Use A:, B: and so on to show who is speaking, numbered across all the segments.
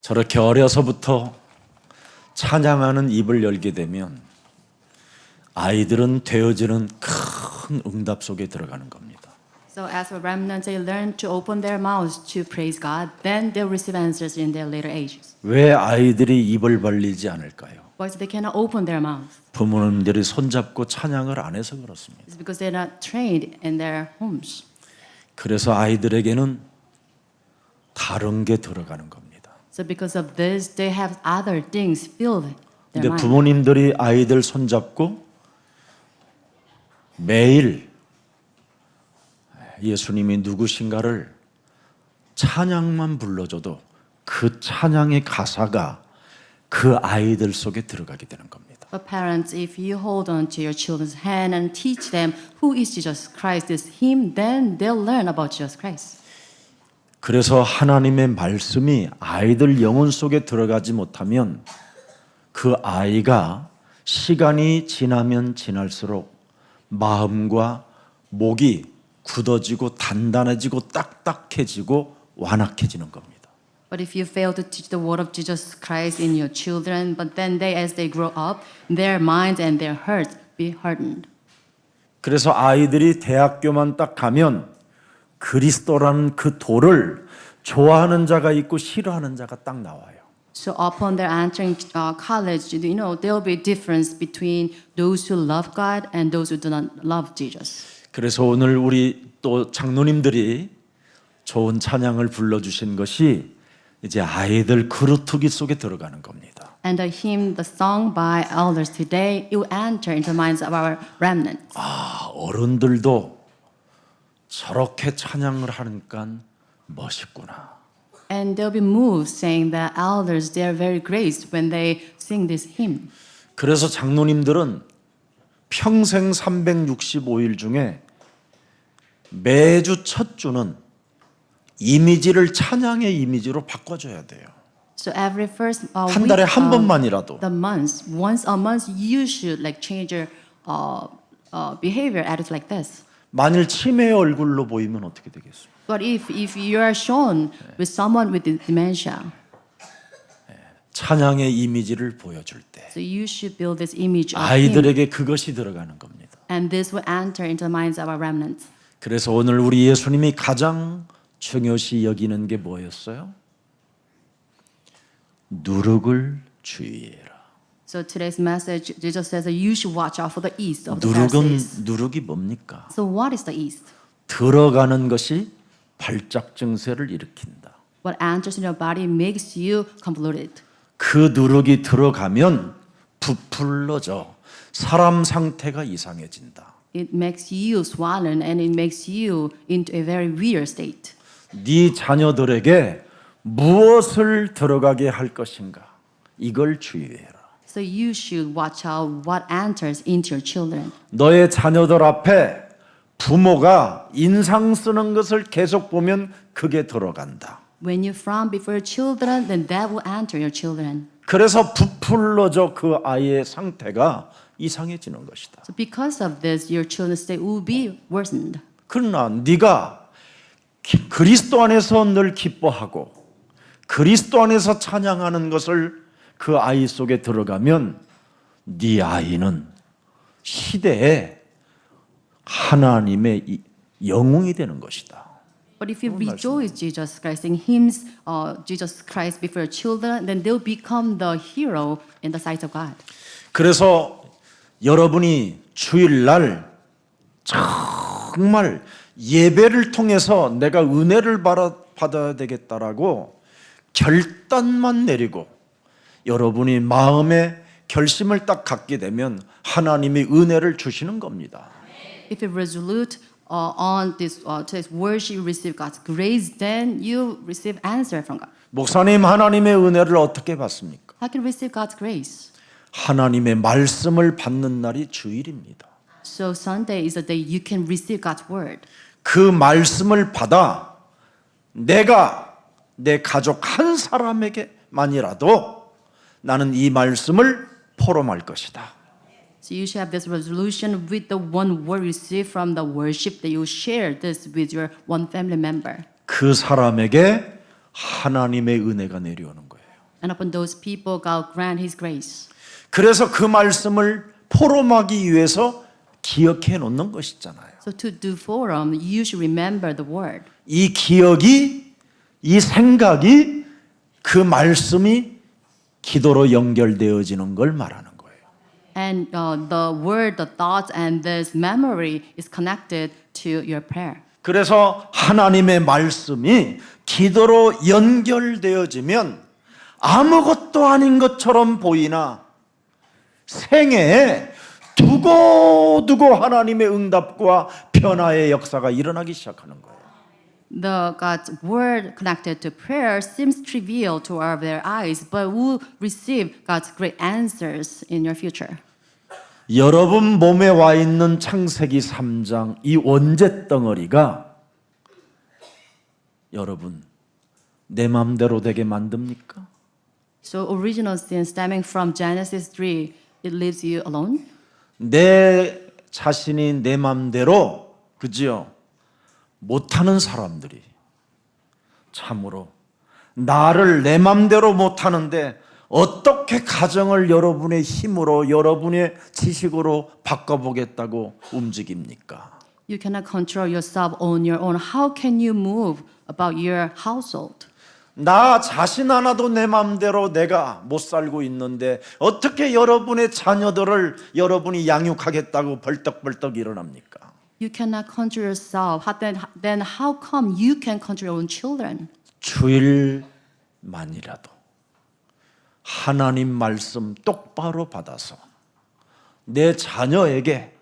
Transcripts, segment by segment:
A: 저렇게 어려서부터 찬양하는 입을 열게 되면 아이들은 되어지는 큰 응답 속에 들어가는 겁니다.
B: So as a remnant, they learn to open their mouths to praise God. Then they'll receive answers in their later ages.
A: 왜 아이들이 입을 벌리지 않을까요?
B: But they cannot open their mouths.
A: 부모님들이 손잡고 찬양을 안 해서 그렇습니다.
B: It's because they're not trained in their homes.
A: 그래서 아이들에게는 다른 게 들어가는 겁니다.
B: So because of this, they have other things filled their
A: 근데
B: mind.
A: 부모님들이 아이들 손잡고 매일 예수님이 누구신가를 찬양만 불러줘도 그 찬양의 가사가 그 아이들 속에 들어가게 되는 겁니다.
B: But parents, if you hold on to your children's hand and teach them who is Jesus Christ, this hymn, then they'll learn about Jesus Christ.
A: 그래서 하나님의 말씀이 아이들 영혼 속에 들어가지 못하면 그 아이가 시간이 지나면 지날수록 마음과 목이 굳어지고 단단해지고 딱딱해지고 완악해지는 겁니다.
B: But if you fail to teach the word of Jesus Christ in your children, but then as they grow up, their minds and their hearts be hardened.
A: 그래서 아이들이 대학교만 딱 가면 그리스도라는 그 도를 좋아하는 자가 있고 싫어하는 자가 딱 나와요.
B: So upon their entering college, there'll be a difference between those who love God and those who do not love Jesus.
A: 그래서 오늘 우리 또 장로님들이 좋은 찬양을 불러주신 것이 이제 아이들 그루터기 속에 들어가는 겁니다.
B: And the hymn, the song by elders today, it will enter into the minds of our remnants.
A: 아, 어른들도 저렇게 찬양을 하니까 멋있구나.
B: And they'll be moved saying that elders, they are very graced when they sing this hymn.
A: 그래서 장로님들은 평생 365일 중에 매주 첫 주는 이미지를 찬양의 이미지로 바꿔줘야 돼요.
B: So every first
A: 한
B: week
A: 달에 한
B: of
A: 번만이라도.
B: the months, once a month, you should like change your behavior attitude like this.
A: 만일 치매의 얼굴로 보이면 어떻게 되겠습니까?
B: But if you are shown with someone with dementia,
A: 찬양의 이미지를 보여줄 때
B: so you should build this image of him,
A: 아이들에게 그것이 들어가는 겁니다.
B: and this will enter into the minds of our remnants.
A: 그래서 오늘 우리 예수님이 가장 중요시 여기는 게 뭐였어요? 누룩을 주의해라.
B: So today's message, Jesus says that you should watch out for the east of the Pharisees.
A: 누룩이 뭡니까?
B: So what is the east?
A: 들어가는 것이 발작 증세를 일으킨다.
B: What enters in your body makes you convoluted.
A: 그 누룩이 들어가면 부풀러져 사람 상태가 이상해진다.
B: It makes you swollen and it makes you into a very weird state.
A: 네 자녀들에게 무엇을 들어가게 할 것인가? 이걸 주의해라.
B: So you should watch out what enters into your children.
A: 너의 자녀들 앞에 부모가 인상 쓰는 것을 계속 보면 그게 들어간다.
B: When you frown before your children, then that will enter your children.
A: 그래서 부풀러져 그 아이의 상태가 이상해지는 것이다.
B: So because of this, your children's state will be worsened.
A: 그러나 네가 그리스도 안에서 늘 기뻐하고 그리스도 안에서 찬양하는 것을 그 아이 속에 들어가면 네 아이는 시대에 하나님의 영웅이 되는 것이다.
B: But if you rejoice Jesus Christ, sing hymns, Jesus Christ before your children, then they'll become the hero in the sight of God.
A: 그래서 여러분이 주일날 정말 예배를 통해서 내가 은혜를 받아야 되겠다라고 결단만 내리고 여러분이 마음에 결심을 딱 갖게 되면 하나님이 은혜를 주시는 겁니다.
B: If you resolute on this today's worship, you receive God's grace, then you receive answer from God.
A: 목사님, 하나님의 은혜를 어떻게 받습니까?
B: How can you receive God's grace?
A: 하나님의 말씀을 받는 날이 주일입니다.
B: So Sunday is the day you can receive God's word.
A: 그 말씀을 받아 내가 내 가족 한 사람에게만이라도 나는 이 말씀을 포럼할 것이다.
B: So you should have this resolution with the one word received from the worship that you share this with your one family member.
A: 그 사람에게 하나님의 은혜가 내려오는 거예요.
B: And upon those people, God grant His grace.
A: 그래서 그 말씀을 포럼하기 위해서 기억해 놓는 것이잖아요.
B: So to do forum, you should remember the word.
A: 이 기억이, 이 생각이, 그 말씀이 기도로 연결되어지는 걸 말하는 거예요.
B: And the word, the thoughts, and this memory is connected to your prayer.
A: 그래서 하나님의 말씀이 기도로 연결되어지면 아무것도 아닌 것처럼 보이나 생애에 두고두고 하나님의 응답과 변화의 역사가 일어나기 시작하는 거예요.
B: The God's word connected to prayer seems trivial to our very eyes, but will receive God's great answers in your future.
A: 여러분 몸에 와 있는 창세기 3장 이 원죄 덩어리가 여러분 내 마음대로 되게 만듭니까?
B: So original sin stemming from Genesis 3, it leaves you alone.
A: 내 자신이 내 마음대로 그지요? 못하는 사람들이 참으로 나를 내 맘대로 못하는데 어떻게 가정을 여러분의 힘으로 여러분의 지식으로 바꿔보겠다고 움직입니까?
B: You cannot control yourself on your own. How can you move about your household?
A: 나 자신 하나도 내 맘대로 내가 못 살고 있는데 어떻게 여러분의 자녀들을 여러분이 양육하겠다고 벌떡벌떡 일어납니까?
B: You cannot control yourself. Then how come you can control your own children?
A: 주일만이라도 하나님 말씀 똑바로 받아서 내 자녀에게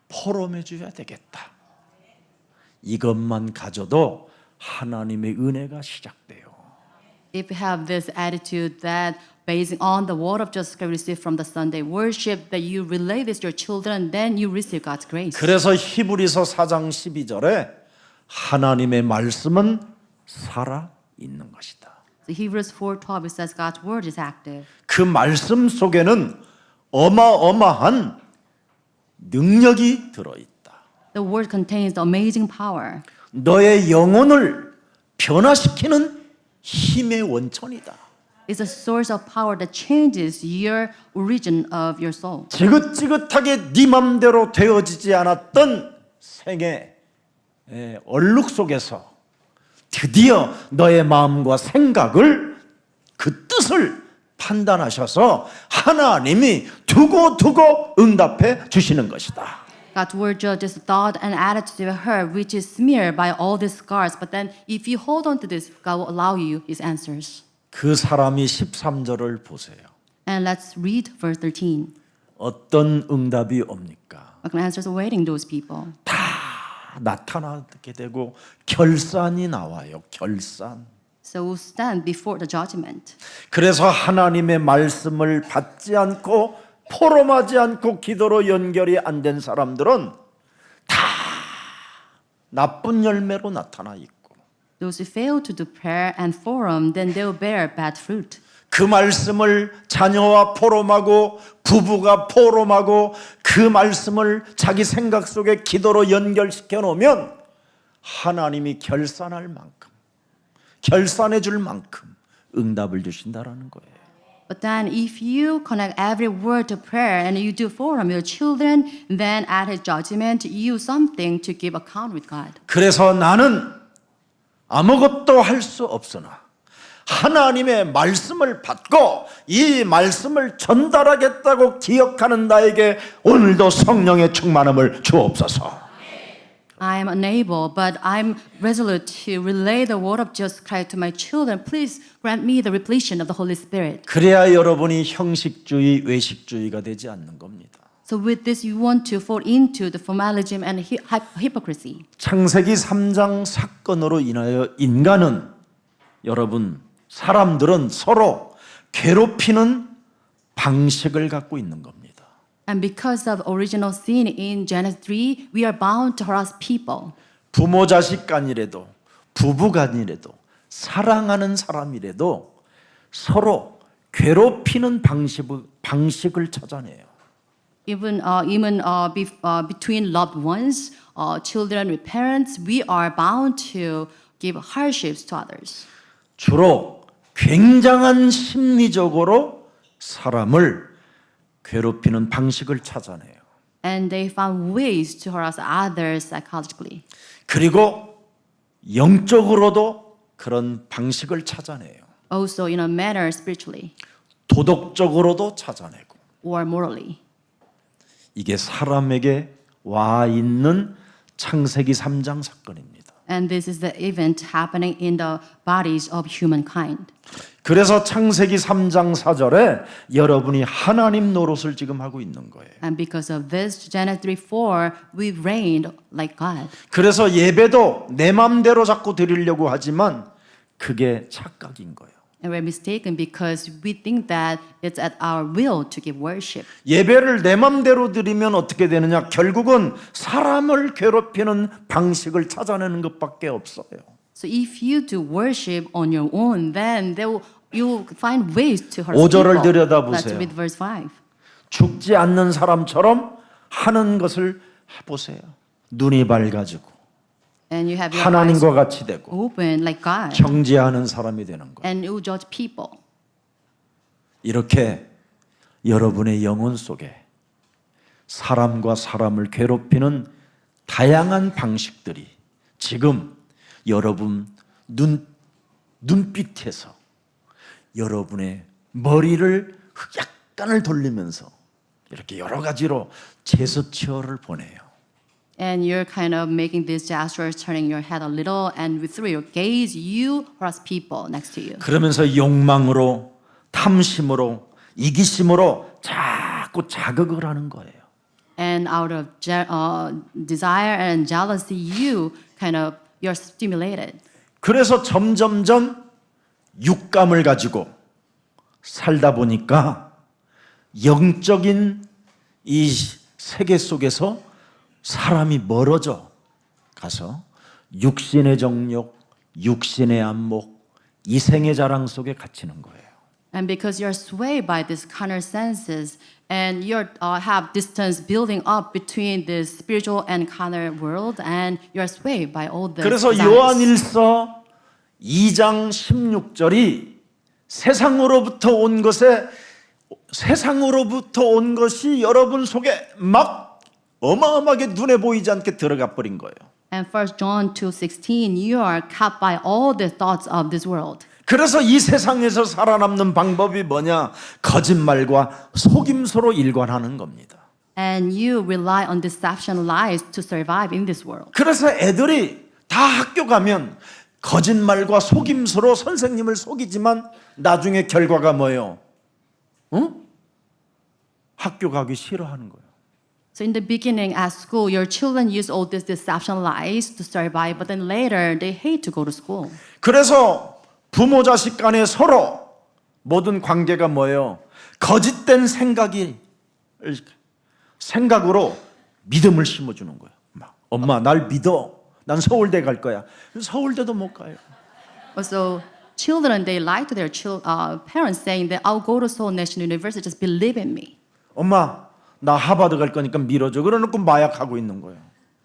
A: 포럼해 줘야 되겠다. 이것만 가져도 하나님의 은혜가 시작돼요.
B: If you have this attitude that based on the word of justice received from the Sunday worship, that you relay this to your children, then you receive God's grace.
A: 그래서 히브리서 4장 12절에 하나님의 말씀은 살아 있는 것이다.
B: So Hebrews 4:12 it says God's word is active.
A: 그 말씀 속에는 어마어마한 능력이 들어있다.
B: The word contains the amazing power.
A: 너의 영혼을 변화시키는 힘의 원천이다.
B: It's a source of power that changes your origin of your soul.
A: 지긋지긋하게 네 맘대로 되어지지 않았던 생의 얼룩 속에서 드디어 너의 마음과 생각을 그 뜻을 판단하셔서 하나님이 두고두고 응답해 주시는 것이다.
B: God's word judges thought and attitude of her, which is smeared by all these scars. But then, if you hold on to this, God will allow you His answers.
A: 그 사람이 13절을 보세요.
B: And let's read verse 13.
A: 어떤 응답이 옵니까?
B: What kind of answers awaiting those people?
A: 다 나타나게 되고 결산이 나와요. 결산.
B: So we'll stand before the judgment.
A: 그래서 하나님의 말씀을 받지 않고 포럼하지 않고 기도로 연결이 안 된 사람들은 다 나쁜 열매로 나타나 있고
B: Those who fail to do prayer and forum, then they will bear bad fruit.
A: 그 말씀을 자녀와 포럼하고 부부가 포럼하고 그 말씀을 자기 생각 속에 기도로 연결시켜 놓으면 하나님이 결산할 만큼 결산해 줄 만큼 응답을 주신다라는 거예요.
B: But then if you connect every word to prayer and you do forum with your children, then at His judgment, you something to give account with God.
A: 그래서 나는 아무것도 할 수 없으나 하나님의 말씀을 받고 이 말씀을 전달하겠다고 기억하는 나에게 오늘도 성령의 충만함을 주옵소서.
B: I am unable, but I'm resolute to relay the word of Jesus Christ to my children. Please grant me the repletion of the Holy Spirit.
A: 그래야 여러분이 형식주의, 외식주의가 되지 않는 겁니다.
B: So with this, you want to fall into the formalism and hypocrisy.
A: 창세기 3장 사건으로 인하여 인간은 여러분 사람들은 서로 괴롭히는 방식을 갖고 있는 겁니다.
B: And because of original sin in Genesis 3, we are bound to harass people.
A: 부모 자식 간이라도 부부 간이라도 사랑하는 사람이라도 서로 괴롭히는 방식을 찾아내요.
B: Even between loved ones, children with parents, we are bound to give hardships to others.
A: 주로 굉장한 심리적으로 사람을 괴롭히는 방식을 찾아내요.
B: And they found ways to harass others psychologically.
A: 그리고 영적으로도 그런 방식을 찾아내요.
B: Also in a manner spiritually
A: 도덕적으로도 찾아내고.
B: or morally.
A: 이게 사람에게 와 있는 창세기 3장 사건입니다.
B: And this is the event happening in the bodies of humankind.
A: 그래서 창세기 3장 4절에 여러분이 하나님 노릇을 지금 하고 있는 거예요.
B: And because of this, Genesis 3:4, we reigned like God.
A: 그래서 예배도 내 맘대로 자꾸 드리려고 하지만 그게 착각인 거예요.
B: And we're mistaken because we think that it's at our will to give worship.
A: 예배를 내 맘대로 드리면 어떻게 되느냐? 결국은 사람을 괴롭히는 방식을 찾아내는 것밖에 없어요.
B: So if you do worship on your own, then you find ways to hurt
A: 5절을
B: people.
A: 들여다보세요.
B: Let's read verse 5.
A: 죽지 않는 사람처럼 하는 것을 해보세요. 눈이 밝아지고
B: And you have your eyes
A: 하나님과 같이 되고
B: open like God.
A: 정죄하는 사람이 되는 거예요.
B: And you judge people.
A: 이렇게 여러분의 영혼 속에 사람과 사람을 괴롭히는 다양한 방식들이 지금 여러분 눈빛에서 여러분의 머리를 약간을 돌리면서 이렇게 여러 가지로 제스처를 보내요.
B: And you're kind of making these gestures, turning your head a little, and through your gaze, you harass people next to you.
A: 그러면서 욕망으로, 탐심으로, 이기심으로 자꾸 자극을 하는 거예요.
B: And out of desire and jealousy, you're stimulated.
A: 그래서 점점점 육감을 가지고 살다 보니까 영적인 이 세계 속에서 사람이 멀어져 가서 육신의 정욕, 육신의 안목, 이생의 자랑 속에 갇히는 거예요.
B: And because you're swayed by these carnal senses, and you have distance building up between this spiritual and carnal world, and you're swayed by all the
A: 그래서
B: desires.
A: 요한일서 2장 16절이 세상으로부터 온 것이 여러분 속에 막 어마어마하게 눈에 보이지 않게 들어가 버린 거예요.
B: And 1 John 2:16, you are caught by all the thoughts of this world.
A: 그래서 이 세상에서 살아남는 방법이 뭐냐? 거짓말과 속임수로 일관하는 겁니다.
B: And you rely on deception, lies to survive in this world.
A: 그래서 애들이 다 학교 가면 거짓말과 속임수로 선생님을 속이지만 나중에 결과가 뭐예요? 응? 학교 가기 싫어하는 거예요.
B: So in the beginning at school, your children use all these deception lies to survive, but then later they hate to go to school.
A: 그래서 부모 자식 간에 서로 모든 관계가 뭐예요? 거짓된 생각으로 믿음을 심어주는 거예요. 엄마 날 믿어. 난 서울대 갈 거야. 서울대도 못 가요.
B: Also, children, they lie to their parents saying that I'll go to Seoul National University, just believe in me.
A: 엄마 나 하버드 갈 거니까 밀어줘. 그러놓고 마약하고 있는 거예요.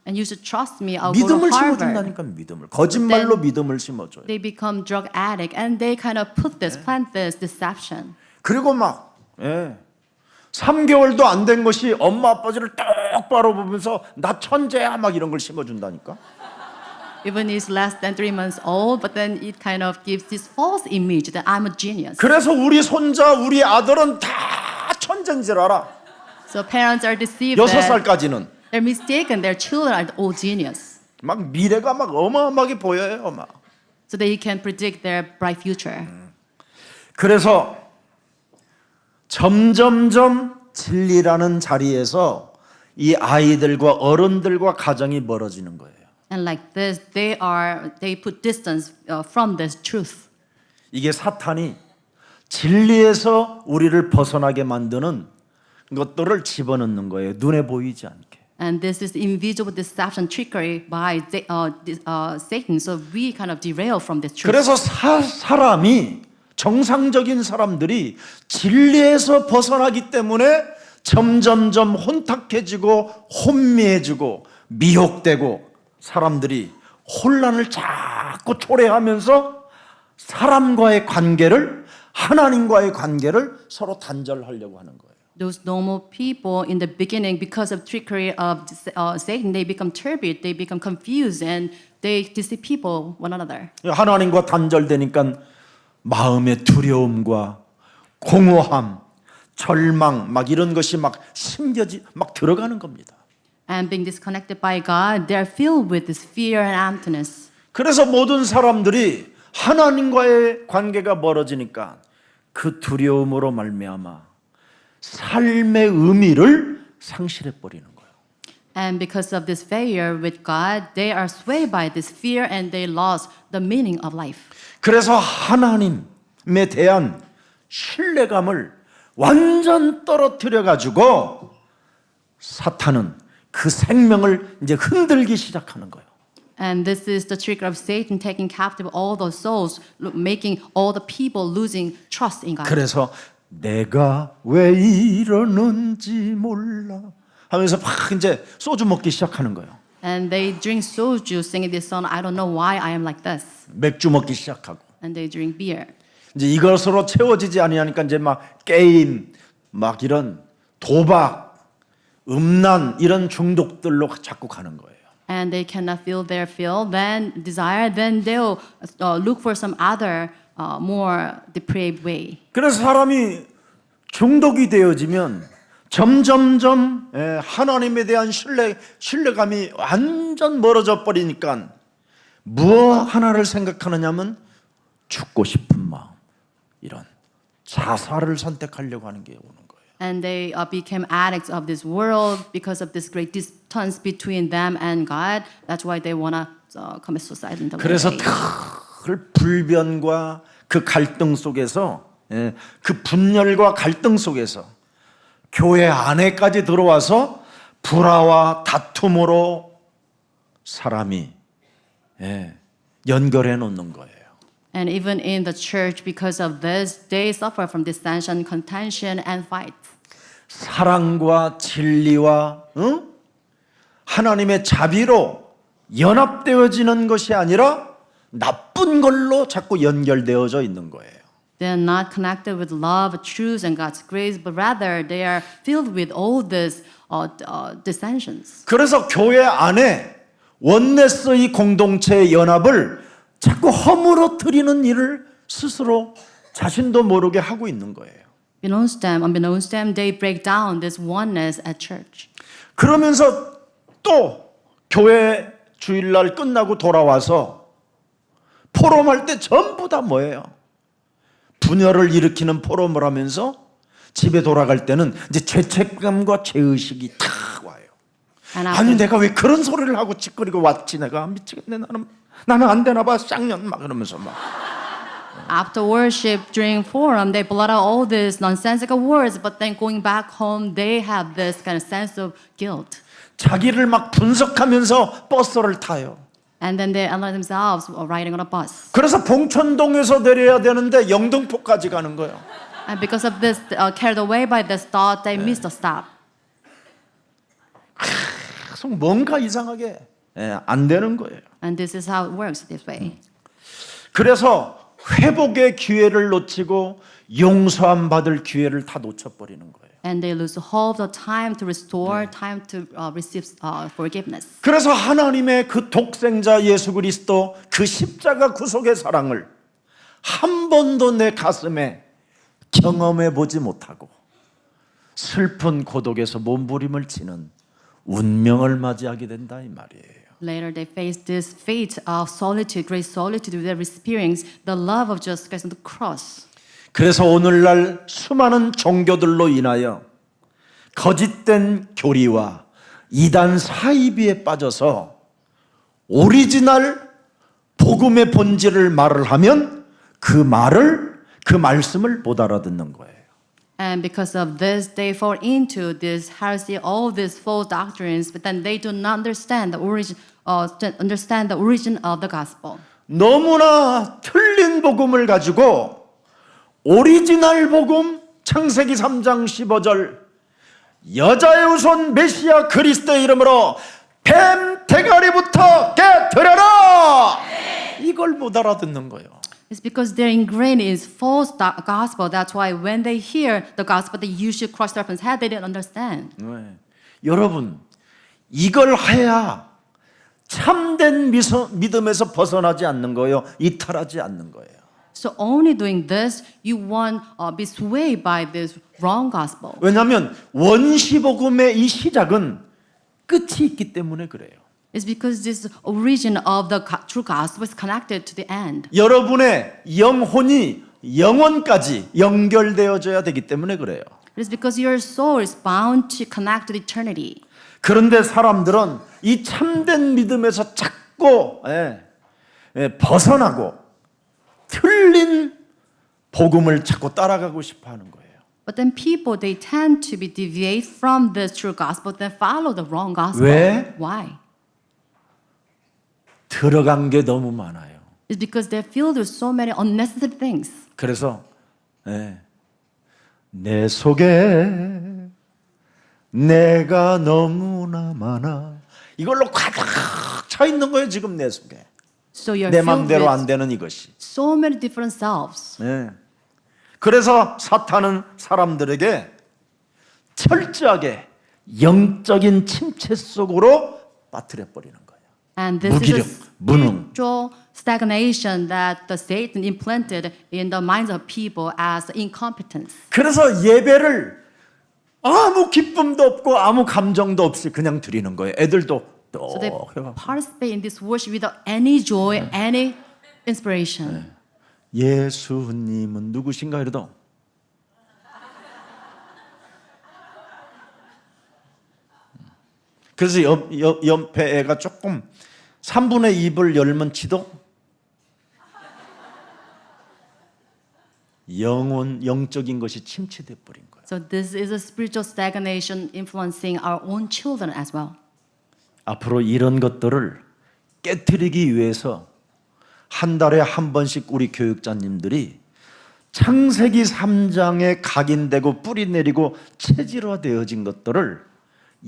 B: And you should trust me, I'll go to
A: 믿음을
B: Harvard.
A: 심어준다니까 믿음을. 거짓말로 믿음을 심어줘요.
B: They become drug addict and they kind of plant this deception.
A: 그리고 막 3개월도 안 된 것이 엄마 아빠를 똑바로 보면서 나 천재야 막 이런 걸 심어준다니까.
B: Even it's less than 3 months old, but then it kind of gives this false image that I'm a genius.
A: 그래서 우리 손자, 우리 아들은 다 천재인 줄 알아.
B: So parents are deceived
A: 6살까지는.
B: they're mistaken, their children are all genius.
A: 막 미래가 막 어마어마하게 보여요. 막.
B: So they can predict their bright future.
A: 그래서 점점점 진리라는 자리에서 이 아이들과 어른들과 가정이 멀어지는 거예요.
B: And like this, they put distance from this truth.
A: 이게 사탄이 진리에서 우리를 벗어나게 만드는 것들을 집어넣는 거예요. 눈에 보이지 않게.
B: And this is invisible deception, trickery by Satan. So we kind of derail from this truth.
A: 그래서 사람이 정상적인 사람들이 진리에서 벗어나기 때문에 점점점 혼탁해지고 혼미해지고 미혹되고 사람들이 혼란을 자꾸 초래하면서 사람과의 관계를, 하나님과의 관계를 서로 단절하려고 하는 거예요.
B: Those normal people in the beginning, because of trickery of Satan, they become turbid, they become confused, and they deceive people one another.
A: 하나님과 단절되니까 마음의 두려움과 공허함, 절망 막 이런 것이 막 막 들어가는 겁니다.
B: And being disconnected by God, they are filled with this fear and emptiness.
A: 그래서 모든 사람들이 하나님과의 관계가 멀어지니까 그 두려움으로 말미암아 삶의 의미를 상실해 버리는 거예요.
B: And because of this failure with God, they are swayed by this fear and they lost the meaning of life.
A: 그래서 하나님에 대한 신뢰감을 완전 떨어뜨려 가지고 사탄은 그 생명을 이제 흔들기 시작하는 거예요.
B: And this is the trick of Satan taking captive all the souls, making all the people losing trust in God.
A: 그래서 내가 왜 이러는지 몰라 하면서 막 이제 소주 먹기 시작하는 거예요.
B: And they drink soju, singing this song, I don't know why I am like this.
A: 맥주 먹기 시작하고
B: And they drink beer.
A: 이제 이것으로 채워지지 아니하니까 이제 막 게임, 막 이런 도박, 음란 이런 중독들로 자꾸 가는 거예요.
B: And they cannot feel their feel, then desire, then they'll look for some other more depraved way.
A: 그래서 사람이 중독이 되어지면 점점점 하나님에 대한 신뢰감이 완전 멀어져 버리니까 무엇 하나를 생각하느냐면 죽고 싶은 마음, 이런 자살을 선택하려고 하는 게 오는 거예요.
B: And they became addicts of this world because of this great distance between them and God. That's why they want to commit suicide in the
A: 그래서
B: way.
A: 그 불변과 그 갈등 속에서, 그 분열과 갈등 속에서 교회 안에까지 들어와서 불화와 다툼으로 사람이 연결해 놓는 거예요.
B: And even in the church, because of this, they suffer from dissension, contention, and fight.
A: 사랑과 진리와 하나님의 자비로 연합되어지는 것이 아니라 나쁜 걸로 자꾸 연결되어져 있는 거예요.
B: They are not connected with love, truth, and God's grace, but rather they are filled with all these dissensions.
A: 그래서 교회 안에 원네스의 공동체의 연합을 자꾸 허물어뜨리는 일을 스스로 자신도 모르게 하고 있는 거예요.
B: Unbeknownst to them, they break down this oneness at church.
A: 그러면서 또 교회 주일날 끝나고 돌아와서 포럼할 때 전부 다 뭐예요? 분열을 일으키는 포럼을 하면서 집에 돌아갈 때는 이제 죄책감과 죄의식이 탁 와요. 아니 내가 왜 그런 소리를 하고 짓거리고 왔지, 내가 미치겠네, 나는 안 되나 봐, 쌍년 막 그러면서 막.
B: After worship, during forum, they blurt out all these nonsensical words, but then going back home, they have this kind of sense of guilt.
A: 자기를 막 분석하면서 버스를 타요.
B: And then they allow themselves riding on a bus.
A: 그래서 봉천동에서 내려야 되는데 영등포까지 가는 거예요.
B: And because of this, carried away by this thought, they missed a stop.
A: 계속 뭔가 이상하게 안 되는 거예요.
B: And this is how it works this way.
A: 그래서 회복의 기회를 놓치고 용서함 받을 기회를 다 놓쳐버리는 거예요.
B: And they lose all the time to restore, time to receive forgiveness.
A: 그래서 하나님의 그 독생자 예수 그리스도 그 십자가 구속의 사랑을 한 번도 내 가슴에 경험해 보지 못하고 슬픈 고독에서 몸부림을 치는 운명을 맞이하게 된다 이 말이에요.
B: Later, they face this fate of solitude, great solitude, with experience the love of Jesus Christ on the cross.
A: 그래서 오늘날 수많은 종교들로 인하여 거짓된 교리와 이단 사이비에 빠져서 오리지널 복음의 본질을 말을 하면 그 말씀을 못 알아듣는 거예요.
B: And because of this, they fall into this heresy, all these false doctrines, but then they do not understand the origin of the gospel.
A: 너무나 틀린 복음을 가지고 오리지널 복음 창세기 3장 15절 여자의 후손 메시아 그리스도의 이름으로 뱀 대가리부터 깨뜨려라! 이걸 못 알아듣는 거예요.
B: It's because they're ingrained in false gospel. That's why when they hear the gospel that you should crush serpent's head, they didn't understand.
A: 네. 여러분, 이걸 해야 참된 믿음에서 벗어나지 않는 거예요. 이탈하지 않는 거예요.
B: So only doing this, you won't be swayed by this wrong gospel.
A: 왜냐하면 원시복음의 이 시작은 끝이 있기 때문에 그래요.
B: It's because this origin of the true gospel is connected to the end.
A: 여러분의 영혼이 영원까지 연결되어져야 되기 때문에 그래요.
B: It is because your soul is bound to connect to eternity.
A: 그런데 사람들은 이 참된 믿음에서 자꾸 벗어나고 틀린 복음을 자꾸 따라가고 싶어 하는 거예요.
B: But then people, they tend to be deviate from the true gospel, then follow the wrong gospel.
A: 왜?
B: Why?
A: 들어간 게 너무 많아요.
B: It's because they're filled with so many unnecessary things.
A: 그래서 내 속에 내가 너무나 많아. 이걸로 가득 차 있는 거예요, 지금 내 속에.
B: So you're
A: 내
B: filled
A: 맘대로 안
B: with
A: 되는 이것이.
B: so many different selves.
A: 그래서 사탄은 사람들에게 철저하게 영적인 침체 속으로 빠뜨려 버리는 거예요.
B: And this
A: 무기력,
B: is a
A: 무능.
B: spiritual stagnation that the Satan implanted in the minds of people as incompetence.
A: 그래서 예배를 아무 기쁨도 없고 아무 감정도 없이 그냥 드리는 거예요. 애들도 또
B: So they participate in this worship without any joy, any inspiration.
A: 예수님은 누구신가 이러도 그래서 옆에 애가 조금 3분의 2을 열면 치도 영적인 것이 침체돼 버린 거예요.
B: So this is a spiritual stagnation influencing our own children as well.
A: 앞으로 이런 것들을 깨트리기 위해서 한 달에 한 번씩 우리 교육자님들이 창세기 3장에 각인되고 뿌리 내리고 체질화되어진 것들을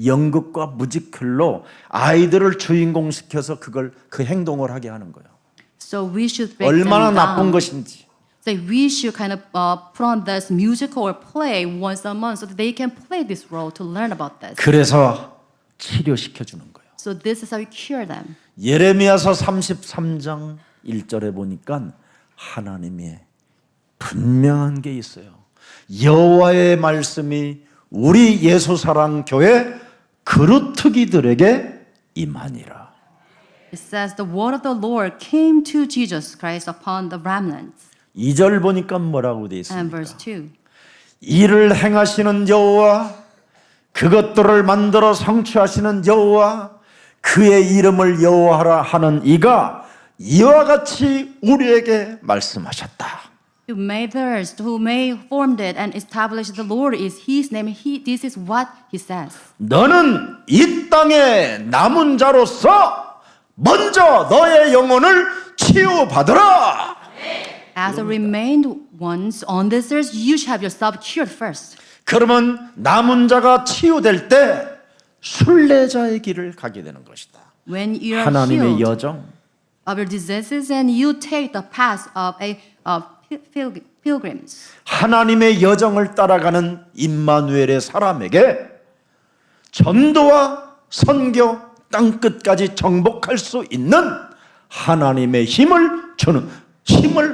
A: 연극과 뮤지컬로 아이들을 주인공시켜서 그 행동을 하게 하는 거예요.
B: So we should break
A: 얼마나
B: them
A: 나쁜
B: down.
A: 것인지.
B: So we should kind of put on this musical or play once a month so that they can play this role to learn about this.
A: 그래서 치료시켜 주는 거예요.
B: So this is how we cure them.
A: 예레미야서 33장 1절에 보니까 하나님이 분명한 게 있어요. 여호와의 말씀이 우리 예수사랑 교회 그루트기들에게 임하니라.
B: It says the word of the Lord came to Jesus Christ upon the remnants.
A: 2절 보니까 뭐라고 돼
B: And verse
A: 있습니까?
B: 2.
A: 이를 행하시는 여호와, 그것들을 만들어 성취하시는 여호와, 그의 이름을 여호와라 하는 이가 이와 같이 우리에게 말씀하셨다.
B: Who made the earth, who made, formed it, and established the Lord is His name. This is what He says.
A: 너는 이 땅의 남은 자로서 먼저 너의 영혼을 치유받으라.
B: As the remained ones on this earth, you shall have yourself cured first.
A: 그러면 남은 자가 치유될 때 순례자의 길을 가게 되는 것이다.
B: When you are
A: 하나님의
B: healed
A: 여정,
B: of your diseases, and you take the path of pilgrims.
A: 하나님의 여정을 따라가는 임마누엘의 사람에게 전도와 선교 땅끝까지 정복할 수 있는 하나님의 힘을 주는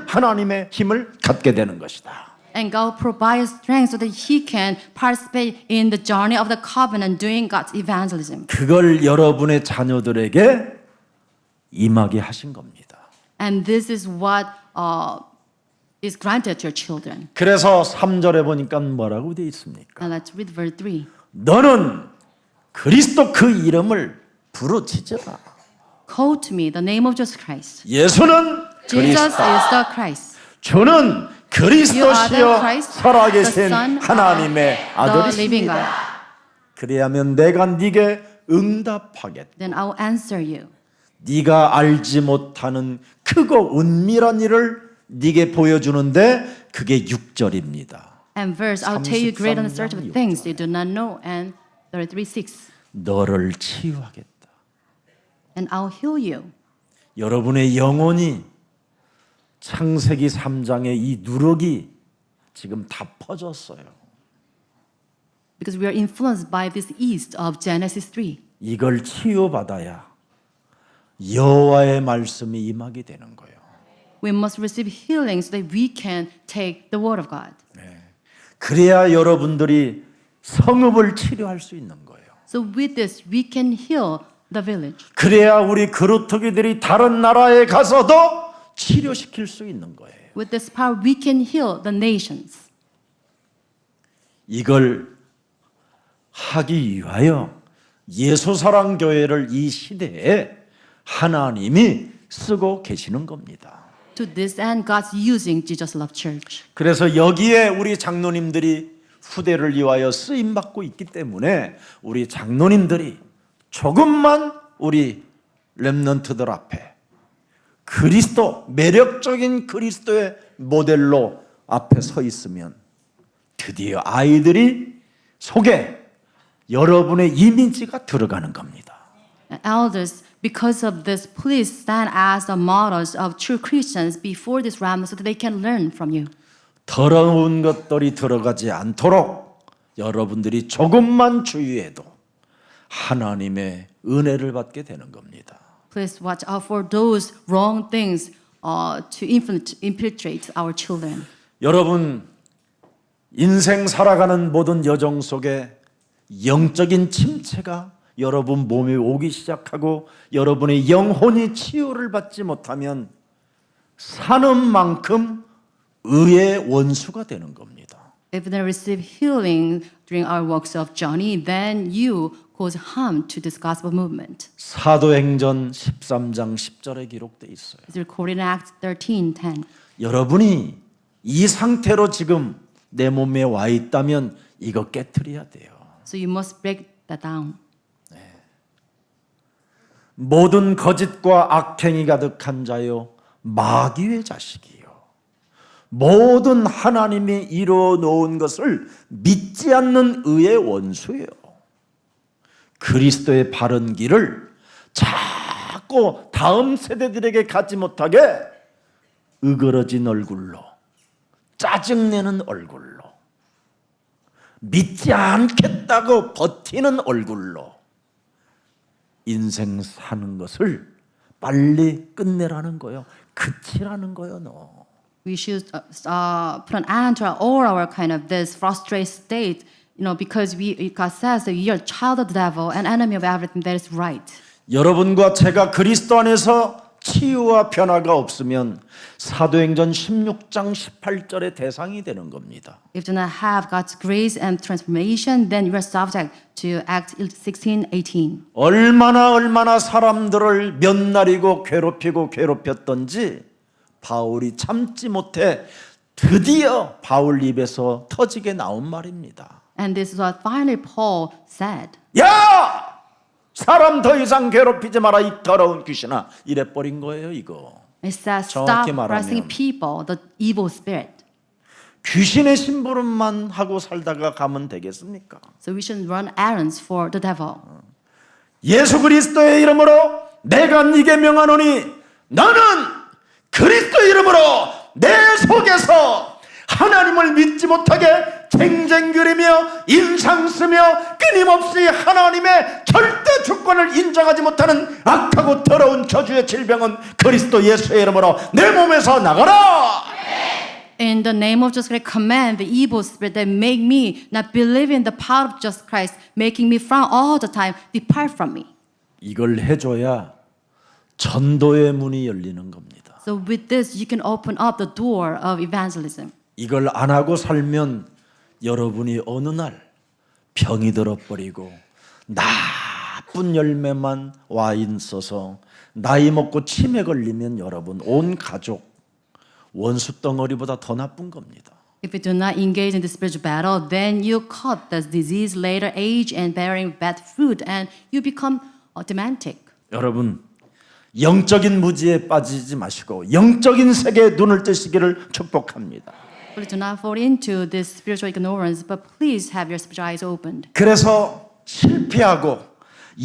A: 하나님의 힘을 갖게 되는 것이다.
B: And God provides strength so that He can participate in the journey of the covenant, doing God's evangelism.
A: 그걸 여러분의 자녀들에게 임하게 하신 겁니다.
B: And this is what is granted to your children.
A: 그래서 3절에 보니까 뭐라고 되어 있습니까?
B: Now let's read verse 3.
A: 너는 그리스도 그 이름을 부르짖어라.
B: Call to me the name of Jesus Christ.
A: 예수는
B: Jesus
A: 그리스도,
B: is the Christ.
A: 주는
B: You are the
A: 그리스도시여
B: Christ, the
A: 살아계신
B: Son
A: 하나님의
B: of the living
A: 아들이십니다.
B: God.
A: 그래야면 내가 네게 응답하겠다.
B: Then I will answer you.
A: 네가 알지 못하는 크고 은밀한 일을 네게 보여주는데 그게 6절입니다.
B: And verse, I'll tell you great and
A: 33장
B: searchable things you do not know. And 33:6.
A: 너를 치유하겠다.
B: And I'll heal you.
A: 여러분의 영혼이 창세기 3장의 이 누룩이 지금 다 퍼졌어요.
B: Because we are influenced by this yeast of Genesis 3.
A: 이걸 치유받아야 여호와의 말씀이 임하게 되는 거예요.
B: We must receive healing so that we can take the word of God.
A: 그래야 여러분들이 성읍을 치료할 수 있는 거예요.
B: So with this, we can heal the village.
A: 그래야 우리 그루터기들이 다른 나라에 가서도 치료시킬 수 있는 거예요.
B: With this power, we can heal the nations.
A: 이걸 하기 위하여 예수사랑교회를 이 시대에 하나님이 쓰고 계시는 겁니다.
B: To this end, God's using Jesus Love Church.
A: 그래서 여기에 우리 장로님들이 후대를 위하여 쓰임받고 있기 때문에 우리 장로님들이 조금만 우리 렘넌트들 앞에 그리스도, 매력적인 그리스도의 모델로 앞에 서 있으면 드디어 아이들이 속에 여러분의 이미지가 들어가는 겁니다.
B: And elders, because of this, please stand as the models of true Christians before this remnant so that they can learn from you.
A: 더러운 것들이 들어가지 않도록 여러분들이 조금만 주의해도 하나님의 은혜를 받게 되는 겁니다.
B: Please watch out for those wrong things to infiltrate our children.
A: 여러분 인생 살아가는 모든 여정 속에 영적인 침체가 여러분 몸에 오기 시작하고 여러분의 영혼이 치유를 받지 못하면 사는 만큼 의의 원수가 되는 겁니다.
B: If they receive healing during our walks of journey, then you cause harm to this gospel movement.
A: 사도행전 13장 10절에 기록되어 있어요.
B: It's recorded in Acts 13:10.
A: 여러분이 이 상태로 지금 내 몸에 와 있다면 이거 깨트려야 돼요.
B: So you must break that down.
A: 모든 거짓과 악행이 가득한 자요 마귀의 자식이요 모든 하나님이 이루어 놓은 것을 믿지 않는 의의 원수예요. 그리스도의 바른 길을 자꾸 다음 세대들에게 가지 못하게 으그러진 얼굴로 짜증내는 얼굴로 믿지 않겠다고 버티는 얼굴로 인생 사는 것을 빨리 끝내라는 거예요. 그치라는 거예요, 너.
B: We should put an end to all our kind of this frustrated state, because God says that you are a child of the devil and enemy of everything that is right.
A: 여러분과 제가 그리스도 안에서 치유와 변화가 없으면 사도행전 16장 18절의 대상이 되는 겁니다.
B: If you do not have God's grace and transformation, then you are subject to Acts 16:18.
A: 얼마나 사람들을 몇 날이고 괴롭혔던지 바울이 참지 못해 드디어 바울 입에서 터지게 나온 말입니다.
B: And this is what finally Paul said.
A: 야! 사람 더 이상 괴롭히지 마라 이 더러운 귀신아 이래 버린 거예요 이거.
B: It says,
A: 정확히
B: stop harassing
A: 말하면
B: people, the evil spirit.
A: 귀신의 심부름만 하고 살다가 가면 되겠습니까?
B: So we shouldn't run errands for the devil.
A: 예수 그리스도의 이름으로 내가 네게 명하노니 너는 그리스도 이름으로 내 속에서 하나님을 믿지 못하게 쟁쟁거리며 인상 쓰며 끊임없이 하나님의 절대 주권을 인정하지 못하는 악하고 더러운 저주의 질병은 그리스도 예수의 이름으로 내 몸에서 나가라.
B: In the name of Jesus Christ, command the evil spirit that make me not believe in the power of Jesus Christ, making me frown all the time, depart from me.
A: 이걸 해줘야 전도의 문이 열리는 겁니다.
B: So with this, you can open up the door of evangelism.
A: 이걸 안 하고 살면 여러분이 어느 날 병이 들어버리고 나쁜 열매만 와인 써서 나이 먹고 치매 걸리면 여러분 온 가족 원수 덩어리보다 더 나쁜 겁니다.
B: If you do not engage in the spiritual battle, then you caught this disease later age and bearing bad fruit, and you become dementic.
A: 여러분 영적인 무지에 빠지지 마시고 영적인 세계에 눈을 뜨시기를 축복합니다.
B: Please do not fall into this spiritual ignorance, but please have your spiritual eyes opened.
A: 그래서 실패하고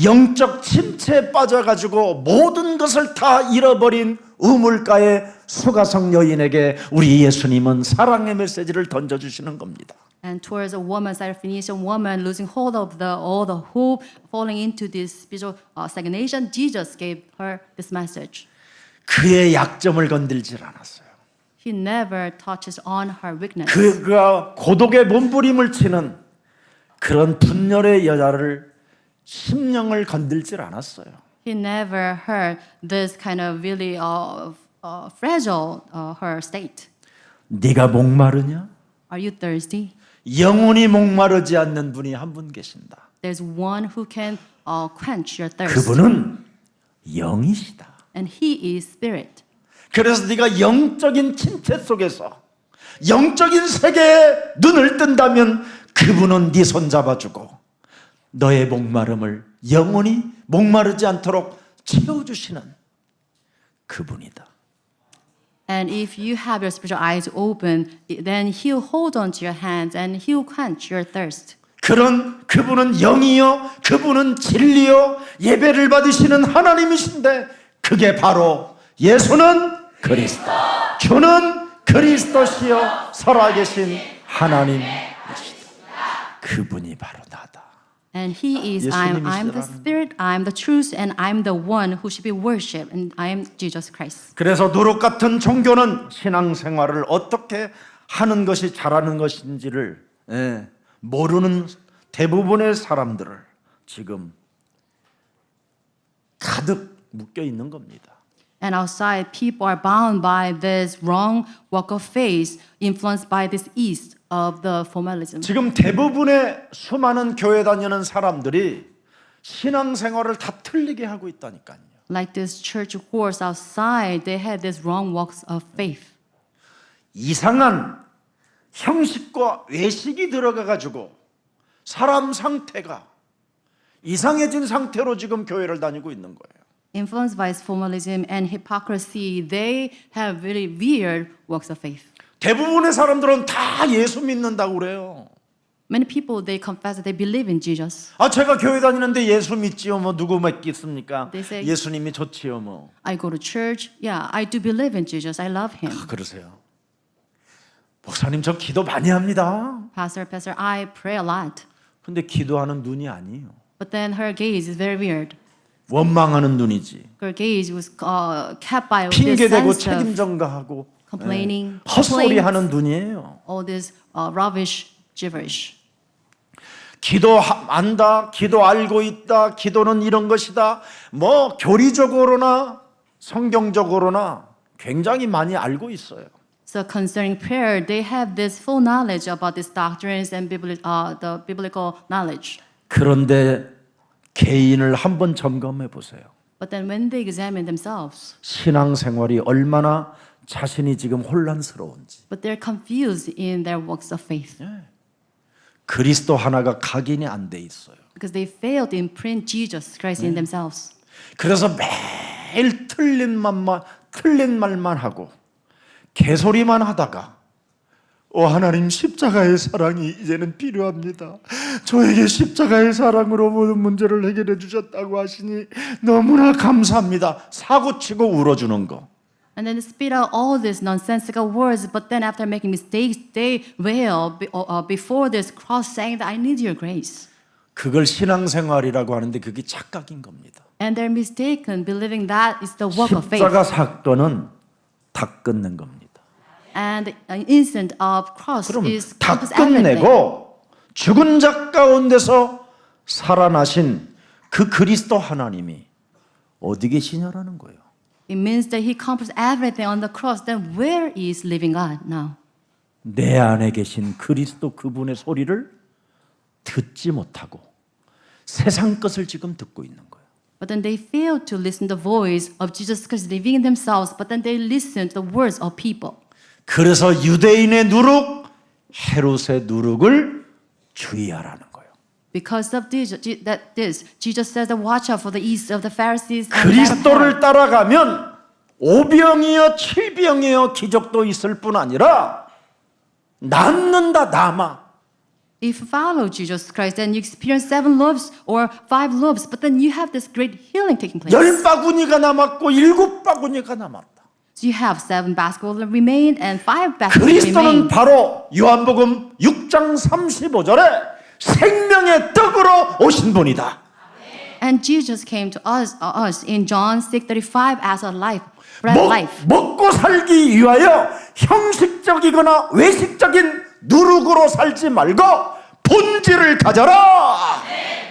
A: 영적 침체에 빠져가지고 모든 것을 다 잃어버린 우물가의 수가성 여인에게 우리 예수님은 사랑의 메시지를 던져주시는 겁니다.
B: And towards a woman, Syrophoenician woman, losing hold of all the hope, falling into this spiritual stagnation, Jesus gave her this message.
A: 그의 약점을 건들질 않았어요.
B: He never touches on her weakness.
A: 그가 고독의 몸부림을 치는 그런 분열의 여자를 심령을 건들질 않았어요.
B: He never hurt this kind of really fragile her state.
A: 네가 목마르냐?
B: Are you thirsty?
A: 영혼이 목마르지 않는 분이 한 분 계신다.
B: There's one who can quench your thirst.
A: 그분은 영이시다.
B: And he is spirit.
A: 그래서 네가 영적인 침체 속에서 영적인 세계에 눈을 뜬다면 그분은 네 손 잡아주고 너의 목마름을 영원히 목마르지 않도록 채워주시는 그분이다.
B: And if you have your spiritual eyes open, then he'll hold on to your hands and he'll quench your thirst.
A: 그분은 영이요, 그분은 진리요, 예배를 받으시는 하나님이신데 그게 바로 예수는 그리스도, 주는 그리스도시요 살아계신 하나님이시다. 그분이 바로 나다.
B: And he is, I'm the
A: 예수님이시라는
B: spirit, I'm the truth, and I'm the one who should be worshipped, and I am Jesus Christ.
A: 그래서 누룩 같은 종교는 신앙생활을 어떻게 하는 것이 잘하는 것인지를 모르는 대부분의 사람들을 지금 가득 묶여 있는 겁니다.
B: And outside, people are bound by this wrong walk of faith, influenced by this east of the formalism.
A: 지금 대부분의 수많은 교회 다니는 사람들이 신앙생활을 다 틀리게 하고 있다니까요.
B: Like this church course outside, they had this wrong walks of faith.
A: 이상한 형식과 외식이 들어가 가지고 사람 상태가 이상해진 상태로 지금 교회를 다니고 있는 거예요.
B: Influenced by formalism and hypocrisy, they have really weird walks of faith.
A: 대부분의 사람들은 다 예수 믿는다고 그래요.
B: Many people, they confess that they believe in Jesus.
A: 아, 제가 교회 다니는데 예수 믿지요. 뭐 누구 믿겠습니까?
B: They say-
A: 예수님이 좋지요. 뭐.
B: I go to church. Yeah, I do believe in Jesus. I love him.
A: 그러세요. 목사님 저 기도 많이 합니다.
B: Pastor, I pray a lot.
A: 근데 기도하는 눈이 아니에요.
B: But then her gaze is very weird.
A: 원망하는 눈이지.
B: Her gaze was kept by this
A: 핑계대고
B: sense of
A: 책임 전가하고
B: complaining,
A: 헛소리하는 눈이에요.
B: all this rubbish, gibberish.
A: 기도한다, 기도 알고 있다, 기도는 이런 것이다. 뭐 교리적으로나 성경적으로나 굉장히 많이 알고 있어요.
B: So concerning prayer, they have this full knowledge about these doctrines and the biblical knowledge.
A: 그런데 개인을 한번 점검해 보세요.
B: But then when they examine themselves,
A: 신앙생활이 얼마나 자신이 지금 혼란스러운지.
B: but they're confused in their walks of faith
A: 그리스도 하나가 각인이 안 돼 있어요.
B: because they fail to imprint Jesus Christ in themselves.
A: 그래서 매일 틀린 말만 하고 개소리만 하다가 하나님 십자가의 사랑이 이제는 필요합니다. 저에게 십자가의 사랑으로 모든 문제를 해결해 주셨다고 하시니 너무나 감사합니다. 사고치고 울어주는 거.
B: And then they spit out all these nonsensical words, but then after making mistakes, they wail before this cross saying that I need your grace.
A: 그걸 신앙생활이라고 하는데 그게 착각인 겁니다.
B: And they're mistaken, believing that is the work of faith.
A: 십자가 사건은 다 끊는 겁니다.
B: And an instant of cross
A: 그럼
B: is
A: 다
B: compass everything.
A: 끝내고 죽은 자 가운데서 살아나신 그 그리스도 하나님이 어디 계시냐라는 거예요.
B: It means that he accomplished everything on the cross. Then where is living God now?
A: 내 안에 계신 그리스도 그분의 소리를 듣지 못하고 세상 것을 지금 듣고 있는 거예요.
B: But then they fail to listen to the voice of Jesus Christ living in themselves, but then they listen to the words of people.
A: 그래서 유대인의 누룩, 헤롯의 누룩을 주의하라는 거예요.
B: Because of this, Jesus says, watch out for the east of the Pharisees. And
A: 그리스도를 따라가면 오병이어 칠병이어 기적도 있을 뿐 아니라 낫는다 남아.
B: If you follow Jesus Christ, then you experience 7 loaves or 5 loaves, but then you have this great healing taking place.
A: 10바구니가 남았고 7바구니가 남았다.
B: So you have 7 basketballs that remain and 5 basketballs
A: 그리스도는
B: remain.
A: 바로 요한복음 6장 35절에 생명의 떡으로 오신 분이다.
B: And Jesus came to us in John 6:35 as a life, bread of life.
A: 먹고 살기 위하여 형식적이거나 외식적인 누룩으로 살지 말고 본질을 가져라.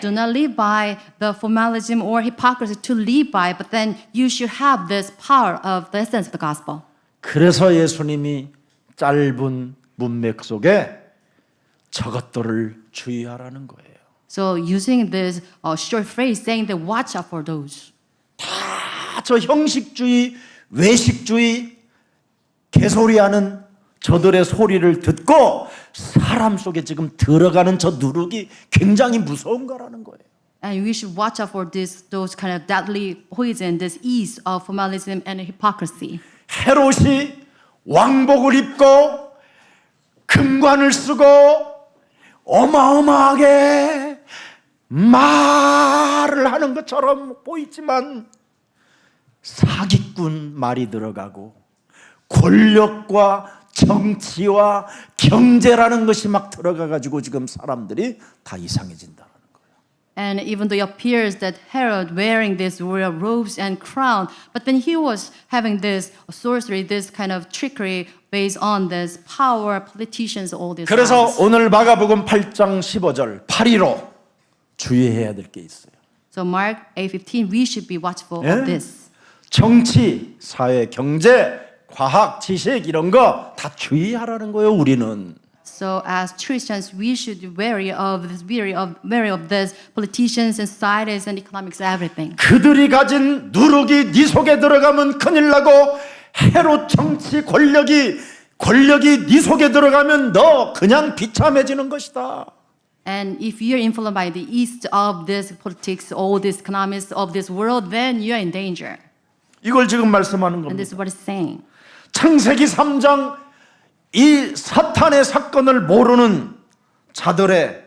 B: Do not live by the formalism or hypocrisy to live by, but then you should have this power of the essence of the gospel.
A: 그래서 예수님이 짧은 문맥 속에 저것들을 주의하라는 거예요.
B: So using this short phrase saying that watch out for those.
A: 저 형식주의, 외식주의, 개소리하는 저들의 소리를 듣고 사람 속에 지금 들어가는 저 누룩이 굉장히 무서운 거라는 거예요.
B: And we should watch out for those kind of deadly poison, this ease of formalism and hypocrisy.
A: 헤롯이 왕복을 입고 금관을 쓰고 어마어마하게 말을 하는 것처럼 보이지만 사기꾼 말이 들어가고 권력과 정치와 경제라는 것이 막 들어가가지고 지금 사람들이 다 이상해진다는 거예요.
B: And even though it appears that Herod wearing these royal robes and crown, but then he was having this sorcery, this kind of trickery based on this power, politicians, all these.
A: 그래서
B: lies.
A: 오늘 마가복음 8장 15절 8.15 주의해야 될 게 있어요.
B: So Mark 8:15, we should be watchful
A: 예?
B: of this.
A: 정치, 사회, 경제, 과학, 지식 이런 거 다 주의하라는 거예요. 우리는.
B: So as Christians, we should be wary of this politicians and societies and economics, everything.
A: 그들이 가진 누룩이 네 속에 들어가면 큰일 나고 헤롯 정치 권력이 네 속에 들어가면 너 그냥 비참해지는 것이다.
B: And if you're influenced by the east of this politics, all this economics of this world, then you're in danger.
A: 이걸 지금 말씀하는
B: And this
A: 겁니다.
B: is what it's saying.
A: 창세기 3장 이 사탄의 사건을 모르는 자들의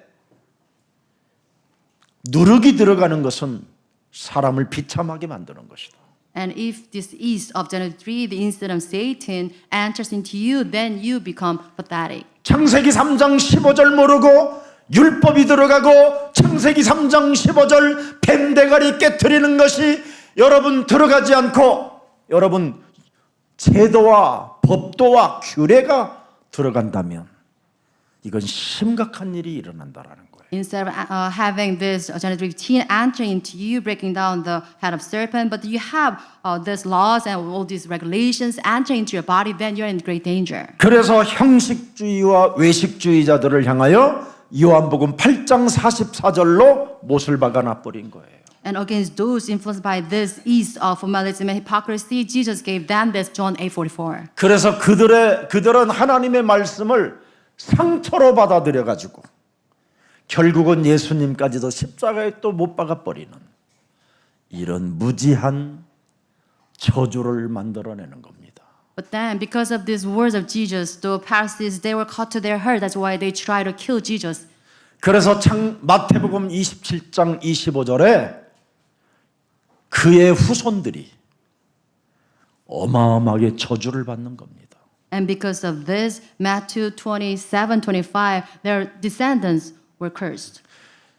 A: 누룩이 들어가는 것은 사람을 비참하게 만드는 것이다.
B: And if this east of Genesis 3, the incident of Satan enters into you, then you become pathetic.
A: 창세기 3장 15절 모르고 율법이 들어가고 창세기 3장 15절 뱀대가리 깨트리는 것이 여러분 들어가지 않고 여러분 제도와 법도와 규례가 들어간다면 이건 심각한 일이 일어난다라는 거예요.
B: Instead of having this Genesis 15 entering into you, breaking down the head of serpent, but you have these laws and all these regulations entering into your body, then you're in great danger.
A: 그래서 형식주의와 외식주의자들을 향하여 요한복음 8장 44절로 못을 박아놔 버린 거예요.
B: And against those influenced by this east of formalism and hypocrisy, Jesus gave them this John 8:44.
A: 그래서 그들은 하나님의 말씀을 상처로 받아들여 가지고 결국은 예수님까지도 십자가에 또 못 박아 버리는 이런 무지한 저주를 만들어내는 겁니다.
B: But then, because of these words of Jesus, the Pharisees, they were caught to their hurt. That's why they tried to kill Jesus.
A: 그래서 마태복음 27장 25절에 그의 후손들이 어마어마하게 저주를 받는 겁니다.
B: And because of this, Matthew 27:25, their descendants were cursed.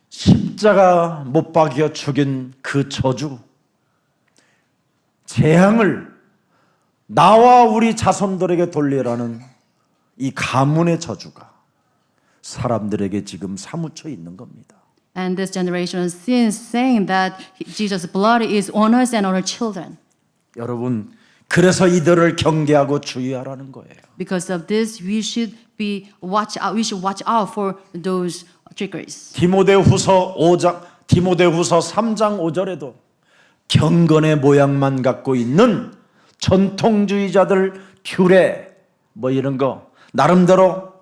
A: 십자가 못 박여 죽인 그 저주, 재앙을 나와 우리 자손들에게 돌리라는 이 가문의 저주가 사람들에게 지금 사무쳐 있는 겁니다.
B: And this generation of sins, saying that Jesus' blood is on us and on our children.
A: 여러분, 그래서 이들을 경계하고 주의하라는 거예요.
B: Because of this, we should watch out for those trickeries.
A: 디모데후서 3장 5절에도 경건의 모양만 갖고 있는 전통주의자들 규례 뭐 이런 거 나름대로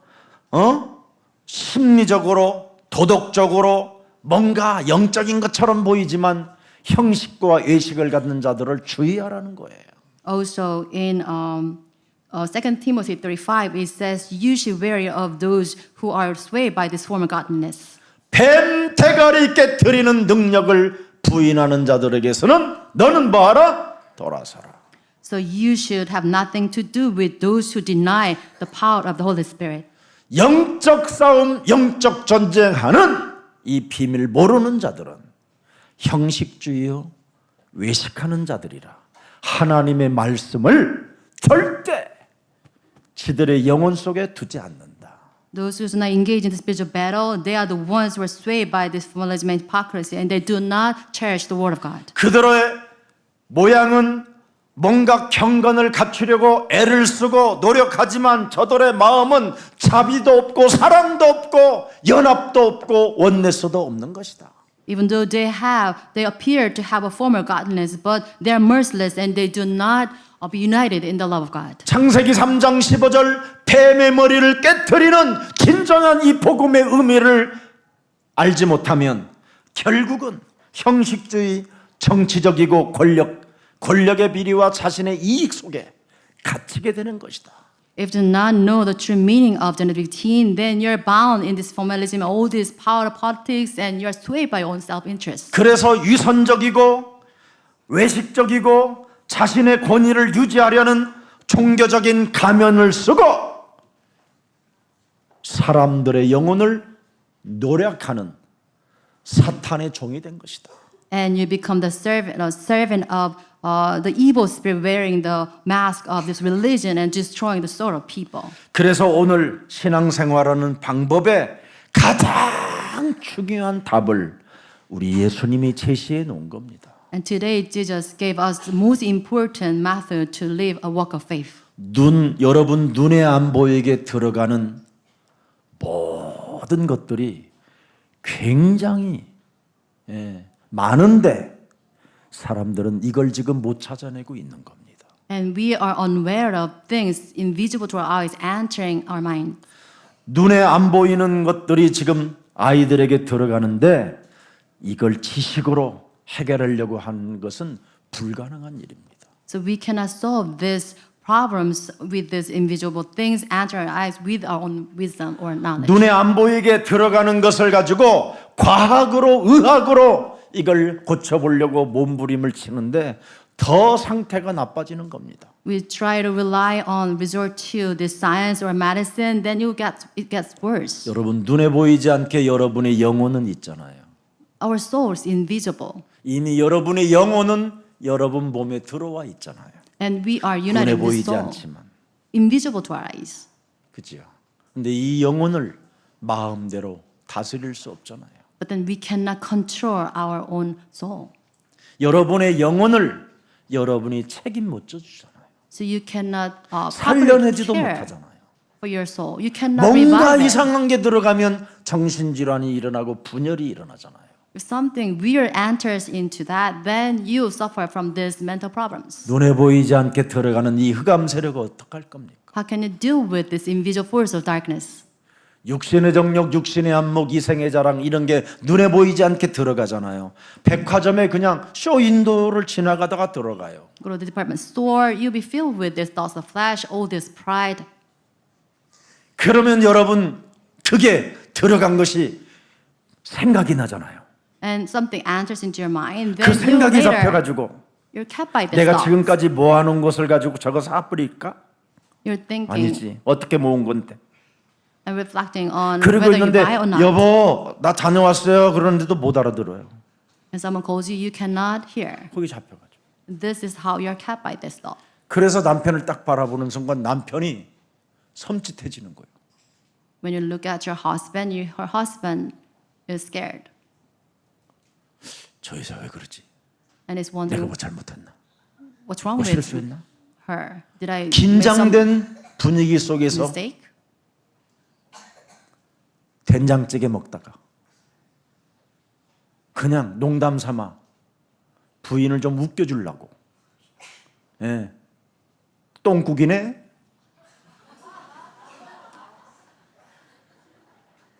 A: 심리적으로 도덕적으로 뭔가 영적인 것처럼 보이지만 형식과 외식을 갖는 자들을 주의하라는 거예요.
B: Also in 2 Timothy 3:5, it says, "You should wary of those who are swayed by this form of godliness."
A: 뱀 대가리 깨트리는 능력을 부인하는 자들에게서는 너는 뭐하라? 돌아서라.
B: So you should have nothing to do with those who deny the power of the Holy Spirit.
A: 영적 싸움, 영적 전쟁하는 이 비밀 모르는 자들은 형식주의요 외식하는 자들이라 하나님의 말씀을 절대 지들의 영혼 속에 두지 않는다.
B: Those who do not engage in the spiritual battle, they are the ones who are swayed by this formalism and hypocrisy, and they do not cherish the word of God.
A: 그들의 모양은 뭔가 경건을 갖추려고 애를 쓰고 노력하지만 저들의 마음은 자비도 없고 사랑도 없고 연합도 없고 원내스도 없는 것이다.
B: Even though they appear to have a former godliness, but they are merciless and they do not be united in the love of God.
A: 창세기 3장 15절 뱀의 머리를 깨트리는 진정한 이 복음의 의미를 알지 못하면 결국은 형식주의, 정치적이고 권력의 비리와 자신의 이익 속에 갇히게 되는 것이다.
B: If you do not know the true meaning of Genesis 15, then you're bound in this formalism, all this power politics, and you're swayed by your own self-interest.
A: 그래서 위선적이고 외식적이고 자신의 권위를 유지하려는 종교적인 가면을 쓰고 사람들의 영혼을 노력하는 사탄의 종이 된 것이다.
B: And you become the servant of the evil spirit wearing the mask of this religion and destroying the soul of people.
A: 그래서 오늘 신앙생활하는 방법에 가장 중요한 답을 우리 예수님이 제시해 놓은 겁니다.
B: And today Jesus gave us the most important method to live a walk of faith.
A: 여러분 눈에 안 보이게 들어가는 모든 것들이 굉장히 많은데 사람들은 이걸 지금 못 찾아내고 있는 겁니다.
B: And we are unaware of things invisible to our eyes entering our mind.
A: 눈에 안 보이는 것들이 지금 아이들에게 들어가는데 이걸 지식으로 해결하려고 하는 것은 불가능한 일입니다.
B: So we cannot solve these problems with these invisible things enter our eyes with our own wisdom or knowledge.
A: 눈에 안 보이게 들어가는 것을 가지고 과학으로 의학으로 이걸 고쳐보려고 몸부림을 치는데 더 상태가 나빠지는 겁니다.
B: We try to rely on resort to the science or medicine, then it gets worse.
A: 여러분 눈에 보이지 않게 여러분의 영혼은 있잖아요.
B: Our soul is invisible,
A: 이미 여러분의 영혼은 여러분 몸에 들어와 있잖아요.
B: and we are
A: 눈에
B: united with
A: 보이지
B: soul,
A: 않지만,
B: invisible to our eyes.
A: 그죠? 근데 이 영혼을 마음대로 다스릴 수 없잖아요.
B: But then we cannot control our own soul.
A: 여러분의 영혼을 여러분이 책임 못 져주잖아요.
B: So you cannot properly
A: 살려내지도
B: care
A: 못하잖아요.
B: for your soul. You cannot
A: 뭔가
B: revive it.
A: 이상한 게 들어가면 정신질환이 일어나고 분열이 일어나잖아요.
B: If something weird enters into that, then you suffer from these mental problems.
A: 눈에 보이지 않게 들어가는 이 흑암 세력을 어떡할 겁니까?
B: How can you deal with this invisible force of darkness?
A: 육신의 정력, 육신의 안목, 이생의 자랑 이런 게 눈에 보이지 않게 들어가잖아요. 백화점에 그냥 쇼윈도를 지나가다가 들어가요.
B: Go to the department store, you'll be filled with this thoughts of flesh, all this pride.
A: 그러면 여러분 그게 들어간 것이 생각이 나잖아요.
B: And something enters into your mind,
A: 그
B: then you
A: 생각이
B: later,
A: 잡혀가지고
B: you're kept by this
A: 내가
B: thought.
A: 지금까지 모아놓은 것을 가지고 저거 사뿌릴까?
B: You're thinking
A: 아니지. 어떻게 모은 건데?
B: and reflecting on
A: 그러고
B: whether you
A: 있는데
B: buy or not.
A: 여보 나 다녀왔어요 그러는데도 못 알아들어요.
B: And someone calls you, you cannot hear.
A: 거기 잡혀가지고.
B: This is how you're kept by this thought.
A: 그래서 남편을 딱 바라보는 순간 남편이 섬찟해지는 거예요.
B: When you look at your husband, her husband is scared
A: 저 여자 왜 그러지?
B: and is
A: 내가
B: wondering
A: 뭐 잘못했나?
B: what's wrong
A: 뭐
B: with
A: 실수했나?
B: her. Did I make some
A: 긴장된 분위기 속에서
B: mistake?
A: 된장찌개 먹다가 그냥 농담 삼아 부인을 좀 웃겨주려고 똥국이네?